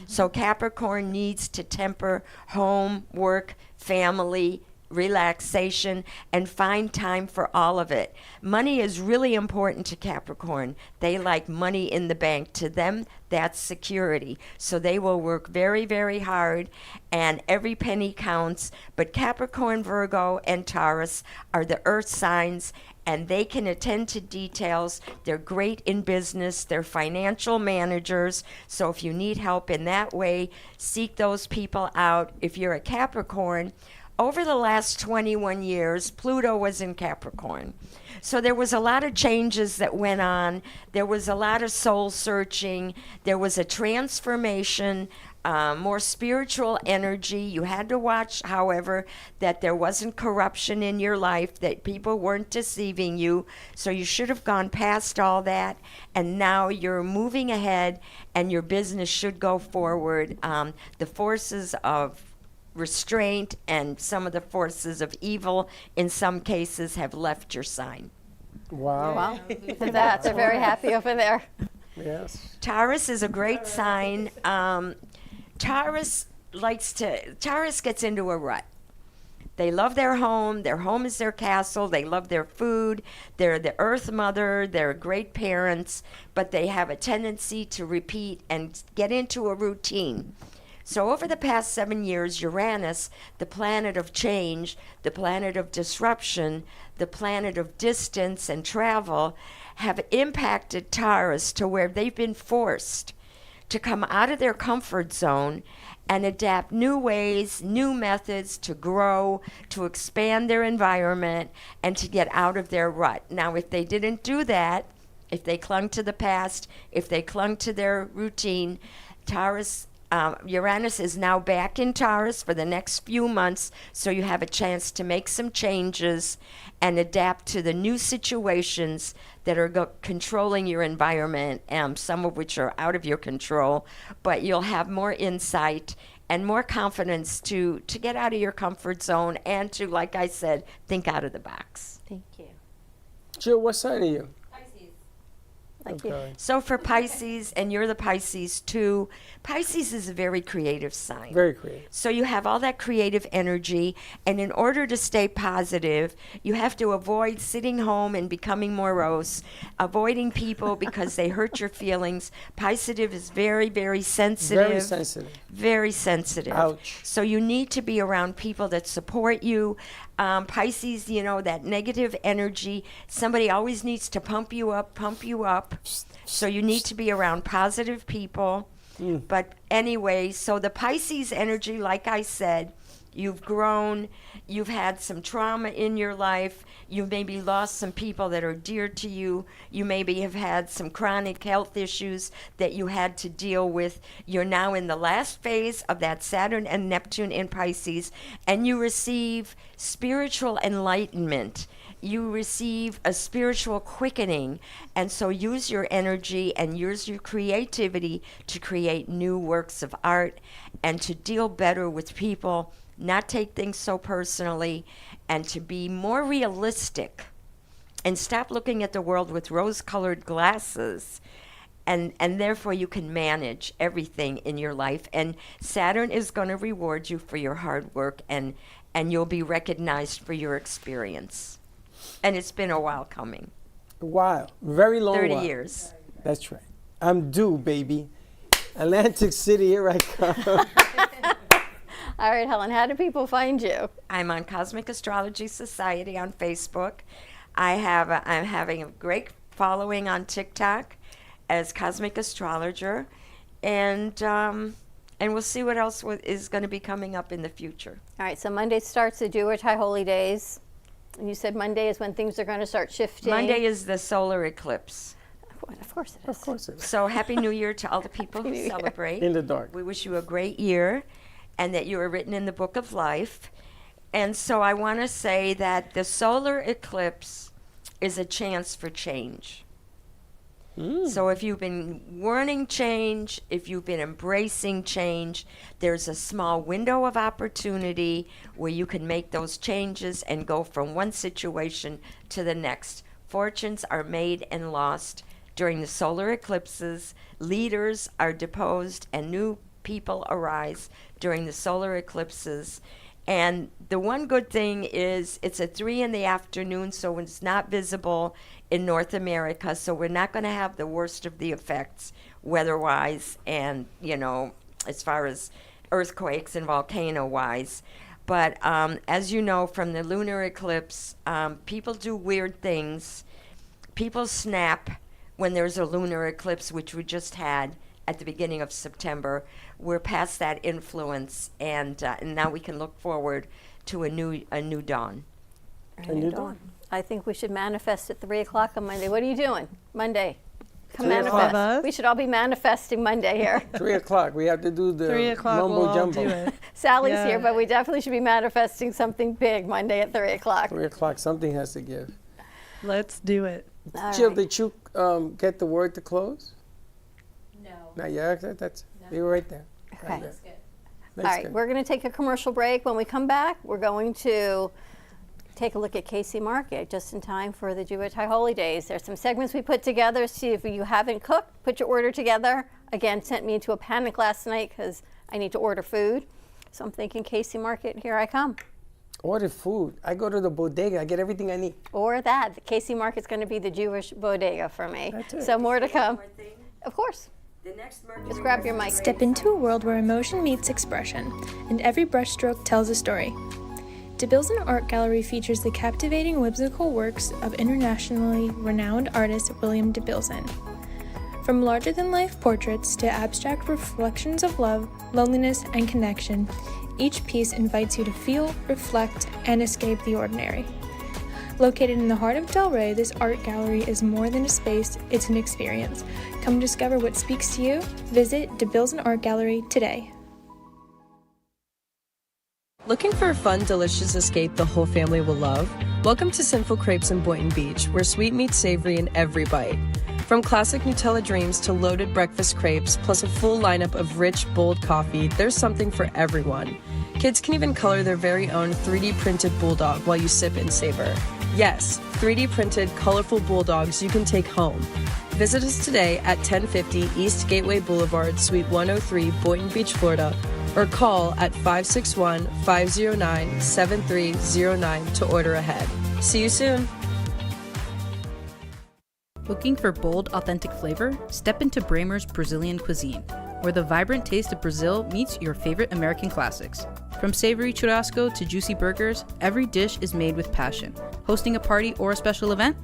So Capricorn needs to temper home, work, family, relaxation, and find time for all of it. Money is really important to Capricorn. They like money in the bank. To them, that's security. So they will work very, very hard, and every penny counts. But Capricorn, Virgo, and Taurus are the earth signs, and they can attend to details. They're great in business. They're financial managers. So if you need help in that way, seek those people out. If you're a Capricorn, over the last 21 years, Pluto was in Capricorn. So there was a lot of changes that went on. There was a lot of soul searching. There was a transformation, more spiritual energy. You had to watch, however, that there wasn't corruption in your life, that people weren't deceiving you. So you should have gone past all that. And now you're moving ahead, and your business should go forward. The forces of restraint and some of the forces of evil in some cases have left your sign. Wow. Wow. Look at that. They're very happy over there. Yes. Taurus is a great sign. Taurus gets into a rut. They love their home. Their home is their castle. They love their food. They're the earth mother. They're great parents, but they have a tendency to repeat and get into a routine. So over the past 7 years, Uranus, the planet of change, the planet of disruption, the planet of distance and travel, have impacted Taurus to where they've been forced to come out of their comfort zone and adapt new ways, new methods to grow, to expand their environment, and to get out of their rut. Now, if they didn't do that, if they clung to the past, if they clung to their routine, Uranus is now back in Taurus for the next few months, so you have a chance to make some changes and adapt to the new situations that are controlling your environment, some of which are out of your control, but you'll have more insight and more confidence to get out of your comfort zone and to, like I said, think out of the box. Thank you. Jill, what sign are you? Thank you. So for Pisces, and you're the Pisces too, Pisces is a very creative sign. Very creative. So you have all that creative energy, and in order to stay positive, you have to avoid sitting home and becoming morose, avoiding people because they hurt your feelings. Pisces is very, very sensitive. Very sensitive. Very sensitive. Ouch. So you need to be around people that support you. Pisces, you know, that negative energy, somebody always needs to pump you up. So you need to be around positive people. But anyway, so the Pisces energy, like I said, you've grown, you've had some trauma in your life, you've maybe lost some people that are dear to you, you maybe have had some chronic health issues that you had to deal with. You're now in the last phase of that Saturn and Neptune in Pisces, and you receive spiritual enlightenment. You receive a spiritual quickening, and so use your energy and use your creativity to create new works of art and to deal better with people, not take things so personally, and to be more realistic and stop looking at the world with rose-colored glasses, and therefore you can manage everything in your life. And Saturn is going to reward you for your hard work, and you'll be recognized for your experience. And it's been a while coming. A while. Very long 30 while. years. That's right. I'm due, baby. Atlantic City, here I come. All right, Helen, how do people find you? I'm on Cosmic Astrology Society on Facebook. I'm having a great following on TikTok as Cosmic Astrologer. And we'll see what else is going to be coming up in the future. All right, so Monday starts the Do or Die Holy Days. And you said Monday is when things are going to start shifting. Monday is the solar eclipse. Of course it is. Of course it is. So Happy New Year to all the people who celebrate. In the dark. We wish you a great year and that you are written in the book of life. And so I want to say that the solar eclipse is a chance for change. So if you've been wanting change, if you've been embracing change, there's a small window of opportunity where you can make those changes and go from one situation to the next. Fortunes are made and lost during the solar eclipses. Leaders are deposed and new people arise during the solar eclipses. And the one good thing is it's at 3 in the afternoon, so it's not visible in North America, so we're not going to have the worst of the effects weather-wise and, you know, as far as earthquakes and volcano-wise. But as you know from the lunar eclipse, people do weird things. People snap when there's a lunar eclipse, which we just had at the beginning of September. We're past that influence, and now we can look forward to a new dawn. A new dawn. I think we should manifest at 3 o'clock on Monday. What are you doing Monday? Come 3 manifest. o'clock. We should all be manifesting Monday here. 3 o'clock. We have to do the 3 o'clock, mumbo we'll all jumbo. do it. Sally's Yeah. here, but we definitely should be manifesting something big Monday at 3 o'clock. 3 o'clock. Something has to give. Let's do it. All Jill, right. did you get the word to close? No. Not yet. That's you were right there. Okay. Right there. That's good. All That's right, good. we're going to take a commercial break. When we come back, we're going to take a look at KC Market just in time for the Do or Die Holy Days. There's some segments we put together. See if you haven't cooked, put your order together. Again, sent me into a panic last night because I need to order food. So I'm thinking KC Market, here I come. Order food. I go to the bodega. I get everything I need. Or that. The KC Market's going to be the Jewish bodega for me. That's it. So more to come. Of course. The next Just grab your mic. Step into a world where emotion meets expression, and every brushstroke tells a story. DeBilson Art Gallery features the captivating whimsical works of internationally renowned artist William DeBilson. From larger-than-life portraits to abstract reflections of love, loneliness, and connection, each piece invites you to feel, reflect, and escape the ordinary. Located in the heart of Delray, this art gallery is more than a space, it's an experience. Come discover what speaks to you. Visit DeBilson Art Gallery today. Looking for a fun, delicious escape the whole family will love? Welcome to Sinful Crepes in Boynton Beach, where sweet meets savory in every bite. From classic Nutella dreams to loaded breakfast crepes, plus a full lineup of rich, bold coffee, there's something for everyone. Kids can even color their very own 3D printed bulldog while you sip and savor. Yes, 3D printed, colorful bulldogs you can take home. Visit us today at 1050 East Gateway Boulevard, Suite 103, Boynton Beach, Florida, or call at 561-509-7309 to order ahead. See you soon. Looking for bold, authentic flavor? Step into Bramer's Brazilian cuisine, where the vibrant taste of Brazil meets your favorite American classics. From savory churrasco to juicy burgers, every dish is made with passion. Hosting a party or a special event?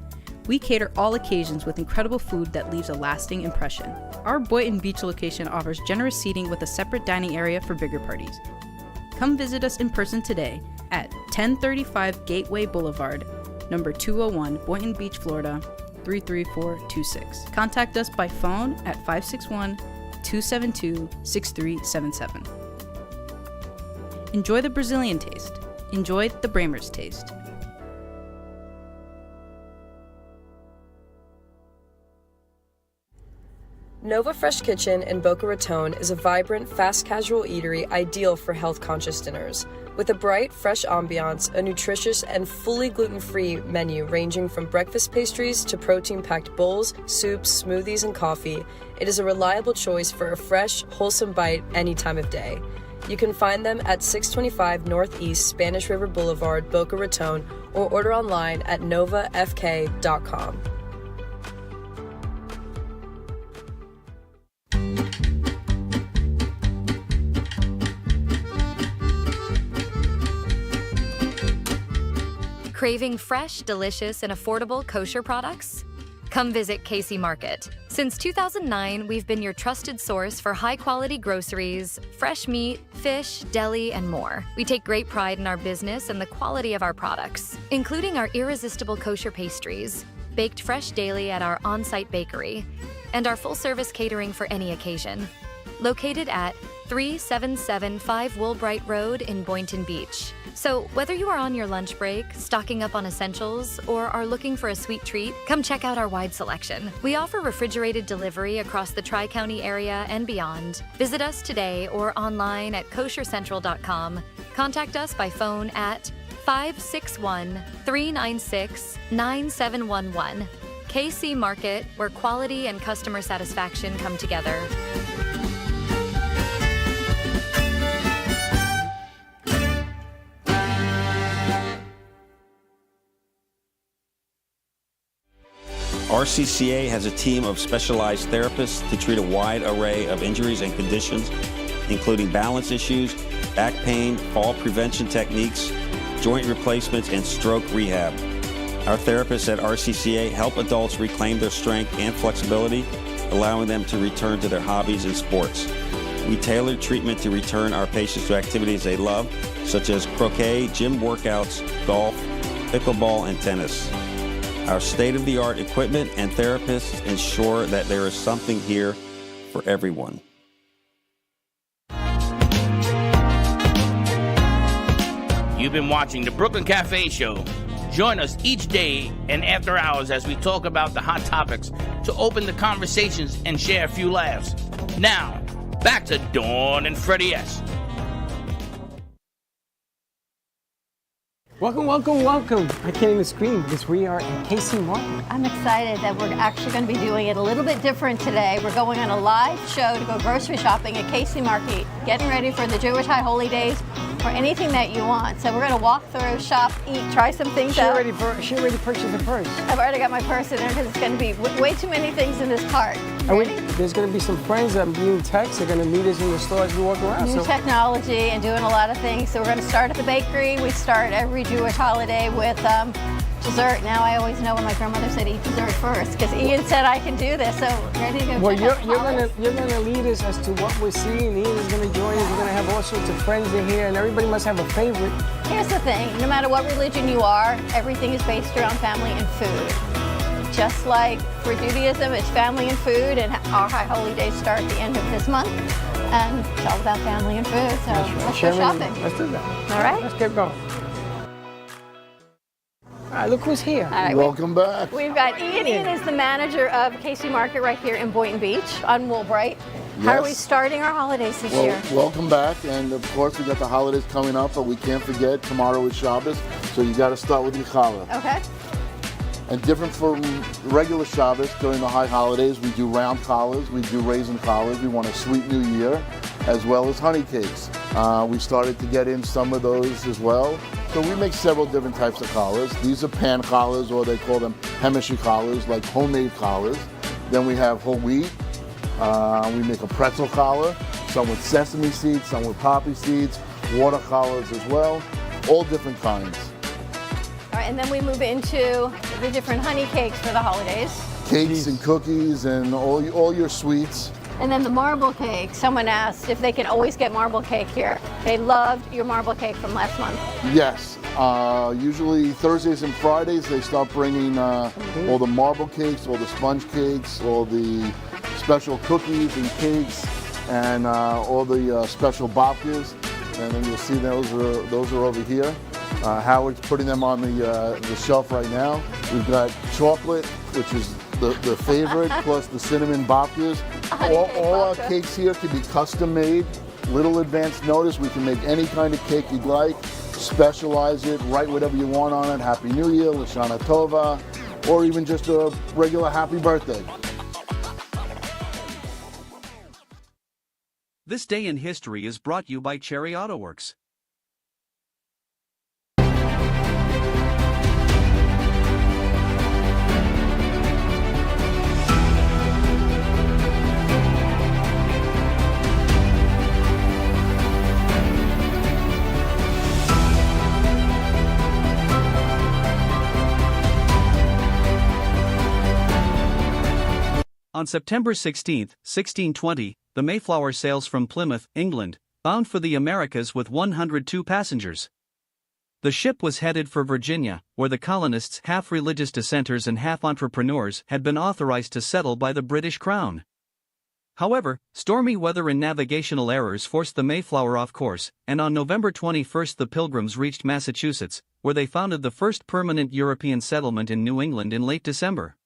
We cater all occasions with incredible food that leaves a lasting impression. Our Boynton Beach location offers generous seating with a separate dining area for bigger parties. Come visit us in person today at 1035 Gateway Boulevard, number 201, Boynton Beach, Florida, 33426. Contact us by phone at 561-272-6377. Enjoy the Brazilian taste. Enjoy the Bramer's taste. Nova Fresh Kitchen in Boca Raton is a vibrant, fast casual eatery ideal for health-conscious dinners. With a bright, fresh ambiance, a nutritious and fully gluten-free menu ranging from breakfast pastries to protein-packed bowls, soups, smoothies, and coffee, it is a reliable choice for a fresh, wholesome bite any time of day. You can find them at 625 Northeast Spanish River Boulevard, Boca Raton, or order online at novafk.com. Craving fresh, delicious, and affordable kosher products? Come visit Casey Market. Since 2009, we've been your trusted source for high-quality groceries, fresh meat, fish, deli, and more. We take great pride in our business and the quality of our products, including our irresistible kosher pastries, baked fresh daily at our on-site bakery, and our full-service catering for any occasion. Located at 3775 Woolbright Road in Boynton Beach. So whether you are on your lunch break, stocking up on essentials, or are looking for a sweet treat, come check out our wide selection. We offer refrigerated delivery across the Tri-County area and beyond. Visit us today or online at koshercentral.com. Contact us by phone at 561-396-9711. KC Market, where quality and customer satisfaction come together. RCCA has a team of specialized therapists to treat a wide array of injuries and conditions, including balance issues, back pain, fall prevention techniques, joint replacements, and stroke rehab. Our therapists at RCCA help adults reclaim their strength and flexibility, allowing them to return to their hobbies and sports. We tailor treatment to return our patients to activities they love, such as croquet, gym workouts, golf, pickleball, and tennis. Our state-of-the-art equipment and therapists ensure that there is something here for everyone. You've been watching the Brooklyn Cafe Show. Join us each day and after hours as we talk about the hot topics to open the conversations and share a few laughs. Now, back to Dawn and Freddie S. Welcome, welcome, welcome. I can't even scream because we are in Casey Market. I'm excited that we're actually going to be doing it a little bit different today. We're going on a live show to go grocery shopping at Casey Market, getting ready for the Jewish High Holy Days or anything that you want. So we're going to walk through, shop, eat, try some things out. She already purchased a purse. I've already got my purse in there because it's going to be way too many things in this cart. There's going to be some friends that are being texted. They're going to meet us in the store as we walk around. New technology and doing a lot of things. So we're going to start at the bakery. We start every Jewish holiday with dessert. Now I always know when my grandmother said eat dessert first because Ian said I can do this. So ready to go. Well, you're gonna lead us as to what we're seeing. Ian is gonna join us. We're gonna have all sorts of friends in here, and everybody must have a favorite. Here's the thing: no matter what religion you are, everything is based around family and food. Just like for Judaism, it's family and food, and our high holy days start at the end of this month, and it's all about family and food. So let's go shopping. Let's do that. All right. Let's get going. All right, look who's here. All right, welcome back. We've got Ian. Ian is the manager of Casey Market right here in Boynton Beach on Woolbright. How are we starting our holidays this year? Welcome back, and of course we got the holidays coming up, but we can't forget tomorrow is Shabbos, so you got to start with your challah. Okay. And different from regular Shabbos, during the high holidays, we do round challah, we do raisin challah, we want a sweet new year, as well as honey cakes. We started to get in some of those as well. So we make several different types of challahs. These are pan challahs, or they call them hemishi challahs, like homemade challahs. Then we have whole wheat. We make a pretzel challah, some with sesame seeds, some with poppy seeds, water challahs as well, all different kinds. All right, and then we move into the different honey cakes for the holidays. Cakes and cookies and all your sweets. And then the marble cake. Someone asked if they can always get marble cake here. They loved your marble cake from last month. Yes, usually Thursdays and Fridays they start bringing all the marble cakes, all the sponge cakes, all the special cookies and cakes, and all the special babkas. And then you'll see those are over here. Howard's putting them on the shelf right now. We've got chocolate, which is the favorite, plus the cinnamon babkas. All our cakes here can be custom made. Little advance notice. We can make any kind of cake you'd like, specialize it, write whatever you want on it. Happy New Year, Lashana Tova, or even just a regular happy birthday. This Day in History is brought you by Cherry Auto Works. On September 16, 1620, the Mayflower sails from Plymouth, England, bound for the Americas with 102 passengers. The ship was headed for Virginia, where the colonists, half religious dissenters and half entrepreneurs, had been authorized to settle by the British Crown. However, stormy weather and navigational errors forced the Mayflower off course, and on November 21 the Pilgrims reached Massachusetts, where they founded the first permanent European settlement in New England in late December.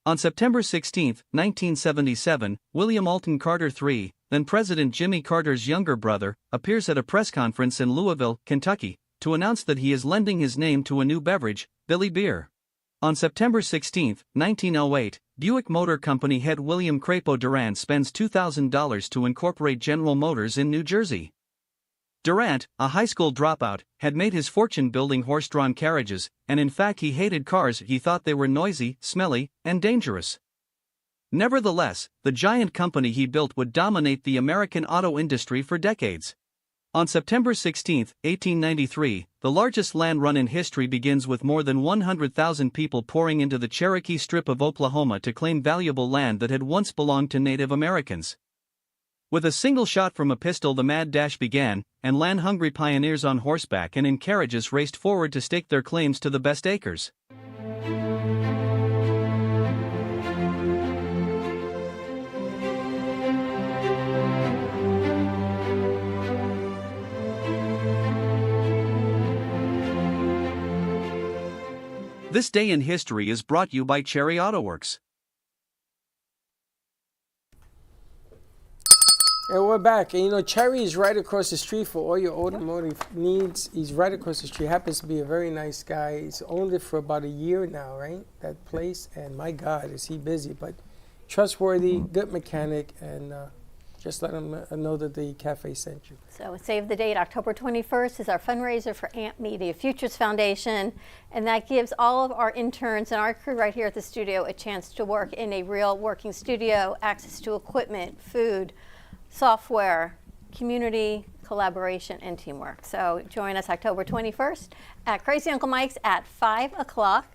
On September 16, 1977, William Alton Carter III, then President Jimmy Carter's younger brother, appears at a press conference in Louisville, Kentucky, to announce that he is lending his name to a new beverage, Billy Beer. On September 16, 1908, Buick Motor Company head William Crapo Durant spends $2,000 to incorporate General Motors in New Jersey. Durant, a high school dropout, had made his fortune building horse-drawn carriages, and in fact he hated cars. He thought they were noisy, smelly, and dangerous. Nevertheless, the giant company he built would dominate the American auto industry for decades. On September 16, 1893, the largest land run in history begins with more than 100,000 people pouring into the Cherokee Strip of Oklahoma to claim valuable land that had once belonged to Native Americans. With a single shot from a pistol, the mad dash began, and land-hungry pioneers on horseback and in carriages raced forward to stake their claims to the best acres. This Day in History is brought you by Cherry Auto Works. And we're back. And you know, Cherry is right across the street for all your automotive needs. He's right across the street. Happens to be a very nice guy. He's owned it for about a year now, right? That place. And my God, is he busy. But trustworthy, good mechanic, and just let him know that the cafe sent you. So save the date. October 21st is our fundraiser for AMP Media Futures Foundation. And that gives all of our interns and our crew right here at the studio a chance to work in a real working studio, access to equipment, food, software, community, collaboration, and teamwork. So join us October 21st at Crazy Uncle Mike's at 5 o'clock.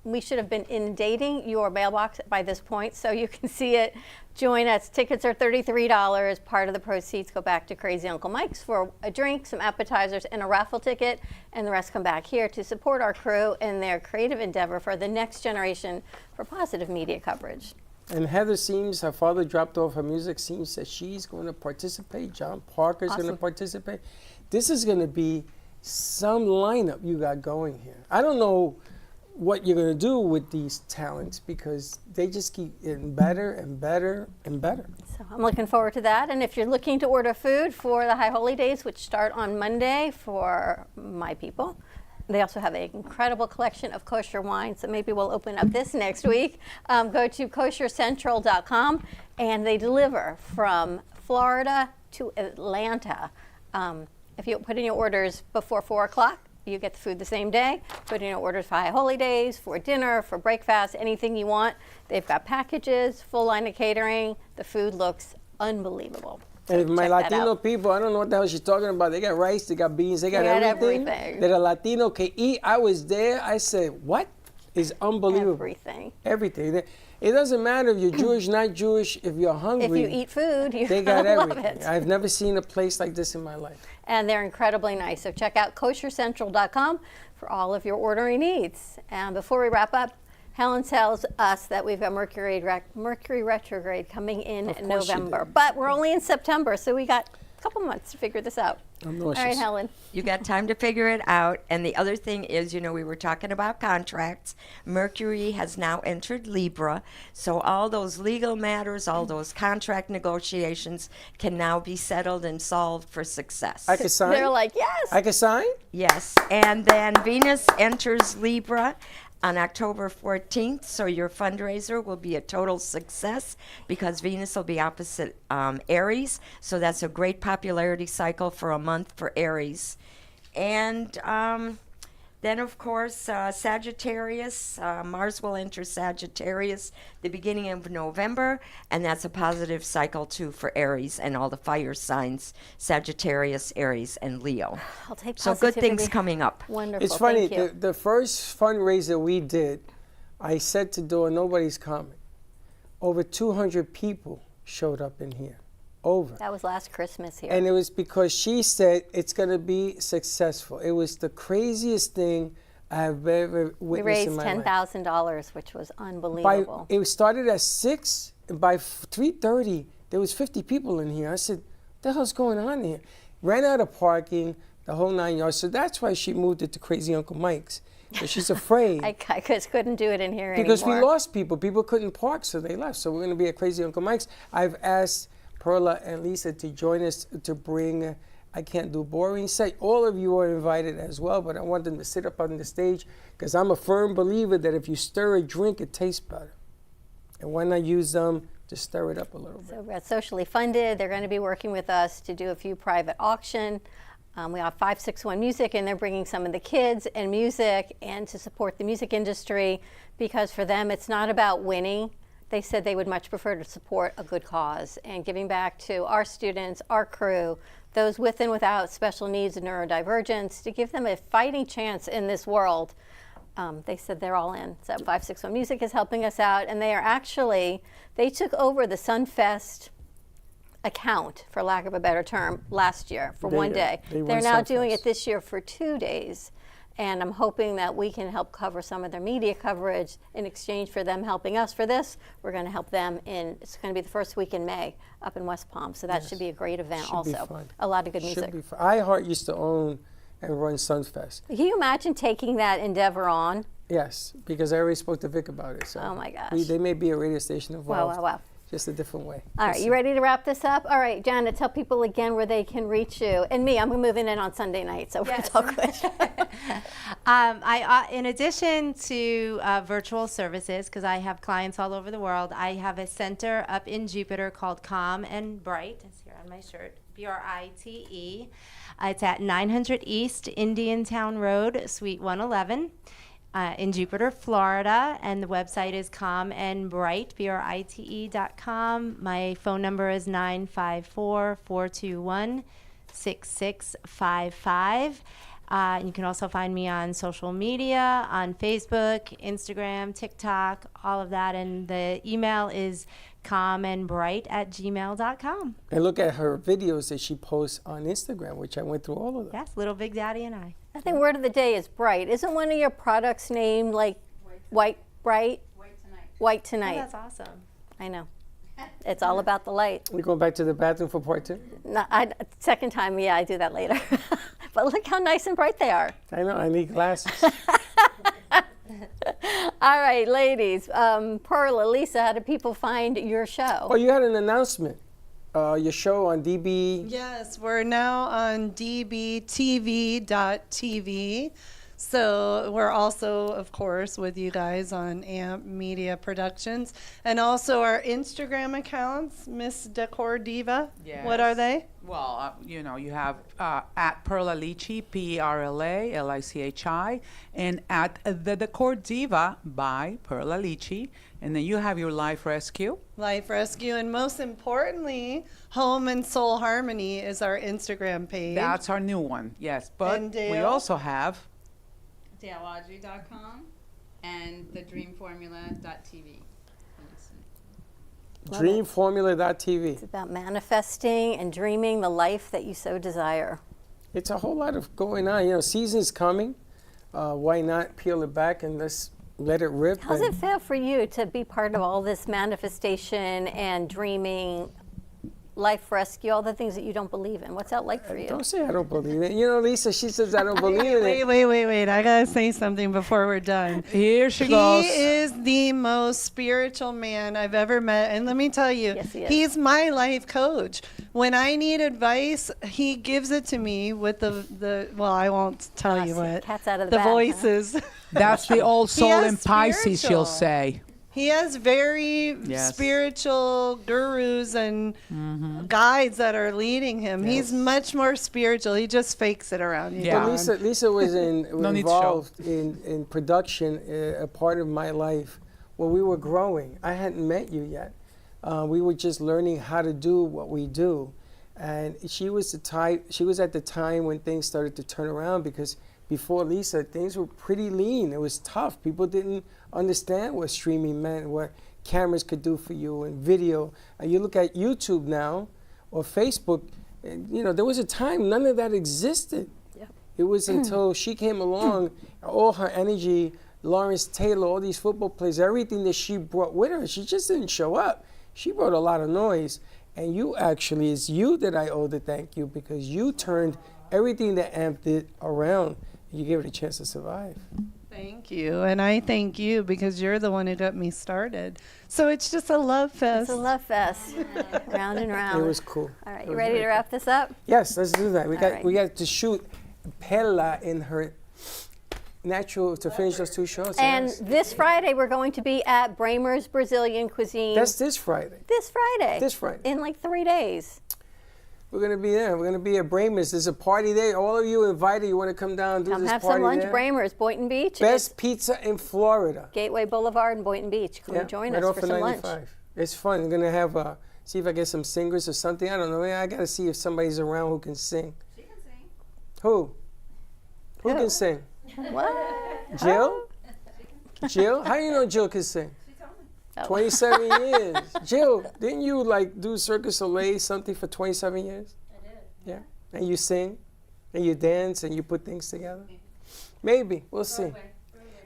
We should have been inundating your mailbox by this point, so you can see it. Join us. Tickets are $33. Part of the proceeds go back to Crazy Uncle Mike's for a drink, some appetizers, and a raffle ticket, and the rest come back here to support our crew in their creative endeavor for the next generation for positive media coverage. And Heather Seams, her father dropped off her music. Seams says she's going to participate. John Parker's going to participate. This is going to be some lineup you got going here. I don't know what you're going to do with these talents because they just keep getting better and better and better. So I'm looking forward to that. And if you're looking to order food for the High Holy Days, which start on Monday for my people, They also have an incredible collection of kosher wine, so maybe we'll open up this next week. Go to koshercentral.com, and they deliver from Florida to Atlanta. If you put in your orders before 4 o'clock, you get the food the same day. Put in your orders for high holy days, for dinner, for breakfast, anything you want. They've got packages, full line of catering. The food looks unbelievable. And my Latino people, I don't know what the hell she's talking about. They got rice, they got beans, they got everything that a Latino can eat. I was there. I said, what? It's unbelievable. Everything. It doesn't matter if you're Jewish, not Jewish, if you're hungry. If you eat food, you they got love everything. it. I've never seen a place like this in my life. And they're incredibly nice. So check out koshercentral.com for all of your ordering needs. And before we wrap up, Helen tells us that we've got Mercury retrograde coming in November. But we're only in September, so we got a couple months to figure this out. All right, Helen. You got time to figure it out. And the other thing is, we were talking about contracts. Mercury has now entered Libra. So all those legal matters, all those contract negotiations can now be settled and solved for success. I can sign? They're like, yes. I can sign? Yes. And then Venus enters Libra on October 14th, so your fundraiser will be a total success because Venus will be opposite Aries, so that's a great popularity cycle for a month for Aries. And then, of course, Sagittarius, Mars will enter Sagittarius the beginning of November, and that's a positive cycle, too, for Aries and all the fire signs, Sagittarius, Aries, and Leo. I'll take so good things coming up. Wonderful. It's funny, Thank you. the first fundraiser we did, I said to Dawn, nobody's coming. Over 200 people showed up in here. Over. That was last Christmas here. And it was because she said it's going to be successful. It was the craziest thing I have ever witnessed in my life. We raised $10,000, which was unbelievable. It started at 6, and by 3:30, there was 50 people in here. I said, what the hell's going on here? Ran out of parking, the whole 9 yards. So that's why she moved it to Crazy Uncle Mike's. But she's afraid. I couldn't do it in here because anymore. we lost people. People couldn't park, so they left. So we're going to be at Crazy Uncle Mike's. I've asked Perla and Lisa to join us to bring I Can't Do Boring set. All of you are invited as well, but I want them to sit up on the stage because I'm a firm believer that if you stir a drink, it tastes better. And why not use them to stir it up a little bit? So we're socially funded. They're going to be working with us to do a few private auction. We have 561 Music, and they're bringing some of the kids and music and to support the music industry because for them it's not about winning. They said they would much prefer to support a good cause and giving back to our students, our crew, those with and without special needs and neurodivergence, to give them a fighting chance in this world. They said they're all in. So 561 Music is helping us out, and they took over the Sunfest account, for lack of a better term, last year for one day. They're now doing it this year for 2 days. And I'm hoping that we can help cover some of their media coverage in exchange for them helping us for this. We're going to help them it's going to be the first week in May up in West Palm. So that should be a great event also. Be fun. A lot of good music. Should be fun. iHeart used to own and run Sunfest. Can you imagine taking that endeavor on? Yes, because I already spoke to Vic about it. So oh my gosh. They may be a radio station involved. Wow. Just a different way. All right, you ready to wrap this up? All right, Janet, tell people again where they can reach you. And me, I'm moving in on Sunday night, so it's all good. In addition to virtual services, because I have clients all over the world, I have a center up in Jupiter called Calm and Bright. It's here on my shirt, BRITE. It's at 900 East Indiantown Road, Suite 111. In Jupiter, Florida, and the website is calmandbright, BRITE.com. My phone number is 954-421-6655. You can also find me on social media, on Facebook, Instagram, TikTok, all of that. And the email is calmandbright@gmail.com. And look at her videos that she posts on Instagram, which I went through all of them. Yes, Little Big Daddy and I. I think word of the day is bright. Isn't one of your products named like White Bright? White Tonight. Oh, that's awesome. I know. It's all about the light. We're going back to the bathroom for part 2? No, second time, yeah, I do that later. But look how nice and bright they are. I know, I need glasses. All right, ladies. Perla, Lisa, how do people find your show? Oh, you had an announcement. Your show on DB. Yes, we're now on dbtv.tv. So we're also, of course, with you guys on AMP Media Productions, and also our Instagram accounts, Miss Decor Diva. Yes. What are they? Well, you know, you have at Perla Lichi, Perla Lichi, and at The Decor Diva by Perla Lichi. And then you have your Life Rescue. Life Rescue, and most importantly, Home and Soul Harmony is our Instagram page. That's our new one, yes. But And we Dale? also have DaleAudrey.com and thedreamformula.tv. Dreamformula.tv. It's about manifesting and dreaming the life that you so desire. It's a whole lot of going on. You know, season's coming. Why not peel it back and let's let it rip? How's it feel for you to be part of all this manifestation and dreaming, life rescue, all the things that you don't believe in? What's that like for you? Don't say I don't believe it. You know, Lisa, she says I don't believe in it. Wait. I gotta say something before we're done. Here she goes. He is the most spiritual man I've ever met. And let me tell you, Yes, he is. he's my life coach. When I need advice, he gives it to me with the well, I won't tell you what. Cat's out of the bag, huh? voices. That's the old He soul has in Pisces, she'll spiritual. say. He has very Yes. spiritual gurus and guides that are leading him. He's much more spiritual. He just fakes it around you. Yeah. But Lisa was No need to show. involved in production, a part of my life when we were growing. I hadn't met you yet. We were just learning how to do what we do. And she was at the time when things started to turn around, because before Lisa, things were pretty lean. It was tough. People didn't understand what streaming meant, what cameras could do for you, and video. And you look at YouTube now, or Facebook, and, you know, there was a time none of that existed. It was until she came along, all her energy, Lawrence Taylor, all these football players, everything that she brought with her, she just didn't show up. She brought a lot of noise. And you actually, it's you that I owe the thank you, because you turned everything that AMP did around. You gave it a chance to survive. Thank you. And I thank you because you're the one who got me started. So it's just a love fest. It's a love fest, round and round. It was cool. All right, It you was ready very to wrap this up? Yes, let's do that. All right. We got to shoot Perla in her natural to finish those two shows. And yes. this Friday, we're going to be at Bramer's Brazilian Cuisine. That's this Friday. This Friday. This Friday. In like 3 days. We're going to be there. We're going to be at Bramer's. There's a party there. All of you invited. You want to come down and do Come this have party some lunch, there? Bramer's, Boynton Beach. Best pizza in Florida. Gateway Boulevard and Boynton Beach. Come join right us off for of some lunch. 95. It's fun. I'm going to have, see if I get some singers or something. I don't know. I got to see if somebody's around who can sing. She can sing. Who? Who can sing? What? Jill? Jill? How do you know Jill can sing? She told me. 27 years. Jill, didn't you like do Circus Soleil something for 27 years? I did. Yeah. And you sing, and you dance, and you put things together? Maybe. We'll see.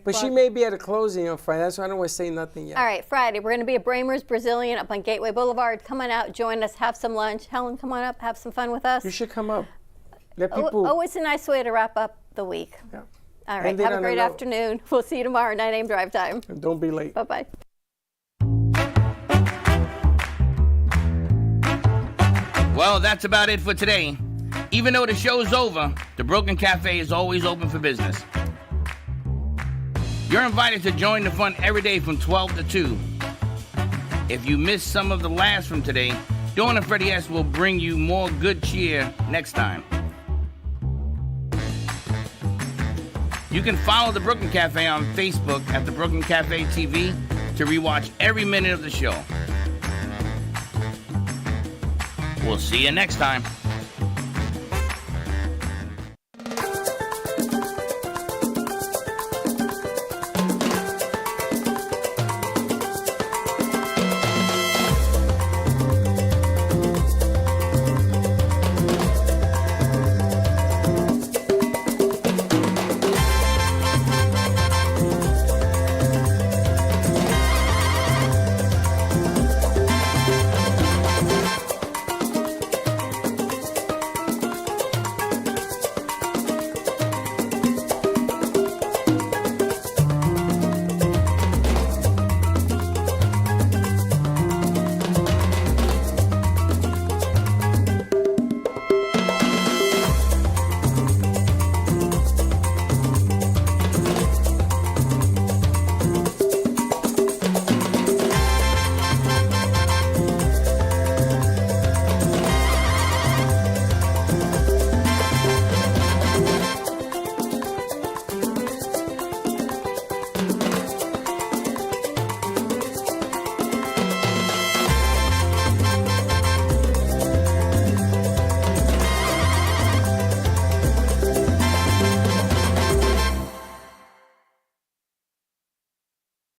But she may be at a closing on Friday. That's why I don't want to say nothing yet. All right, Friday, we're going to be at Bramer's Brazilian up on Gateway Boulevard. Come on out, join us, have some lunch. Helen, come on up, have some fun with us. You should come up. Let people. Oh, it's a nice way to wrap up the week. Yeah. All right, End it have a on great a note. afternoon. We'll see you tomorrow, 9 a.m. drive time. And don't be late. Bye-bye. Well, that's about it for today. Even though the show's over, the Brooklyn Cafe is always open for business. You're invited to join the fun every day from 12 to 2. If you missed some of the laughs from today, Dawn and Freddie S. will bring you more good cheer next time. You can follow the Brooklyn Cafe on Facebook at the Brooklyn Cafe TV to rewatch every minute of the show. We'll see you next time.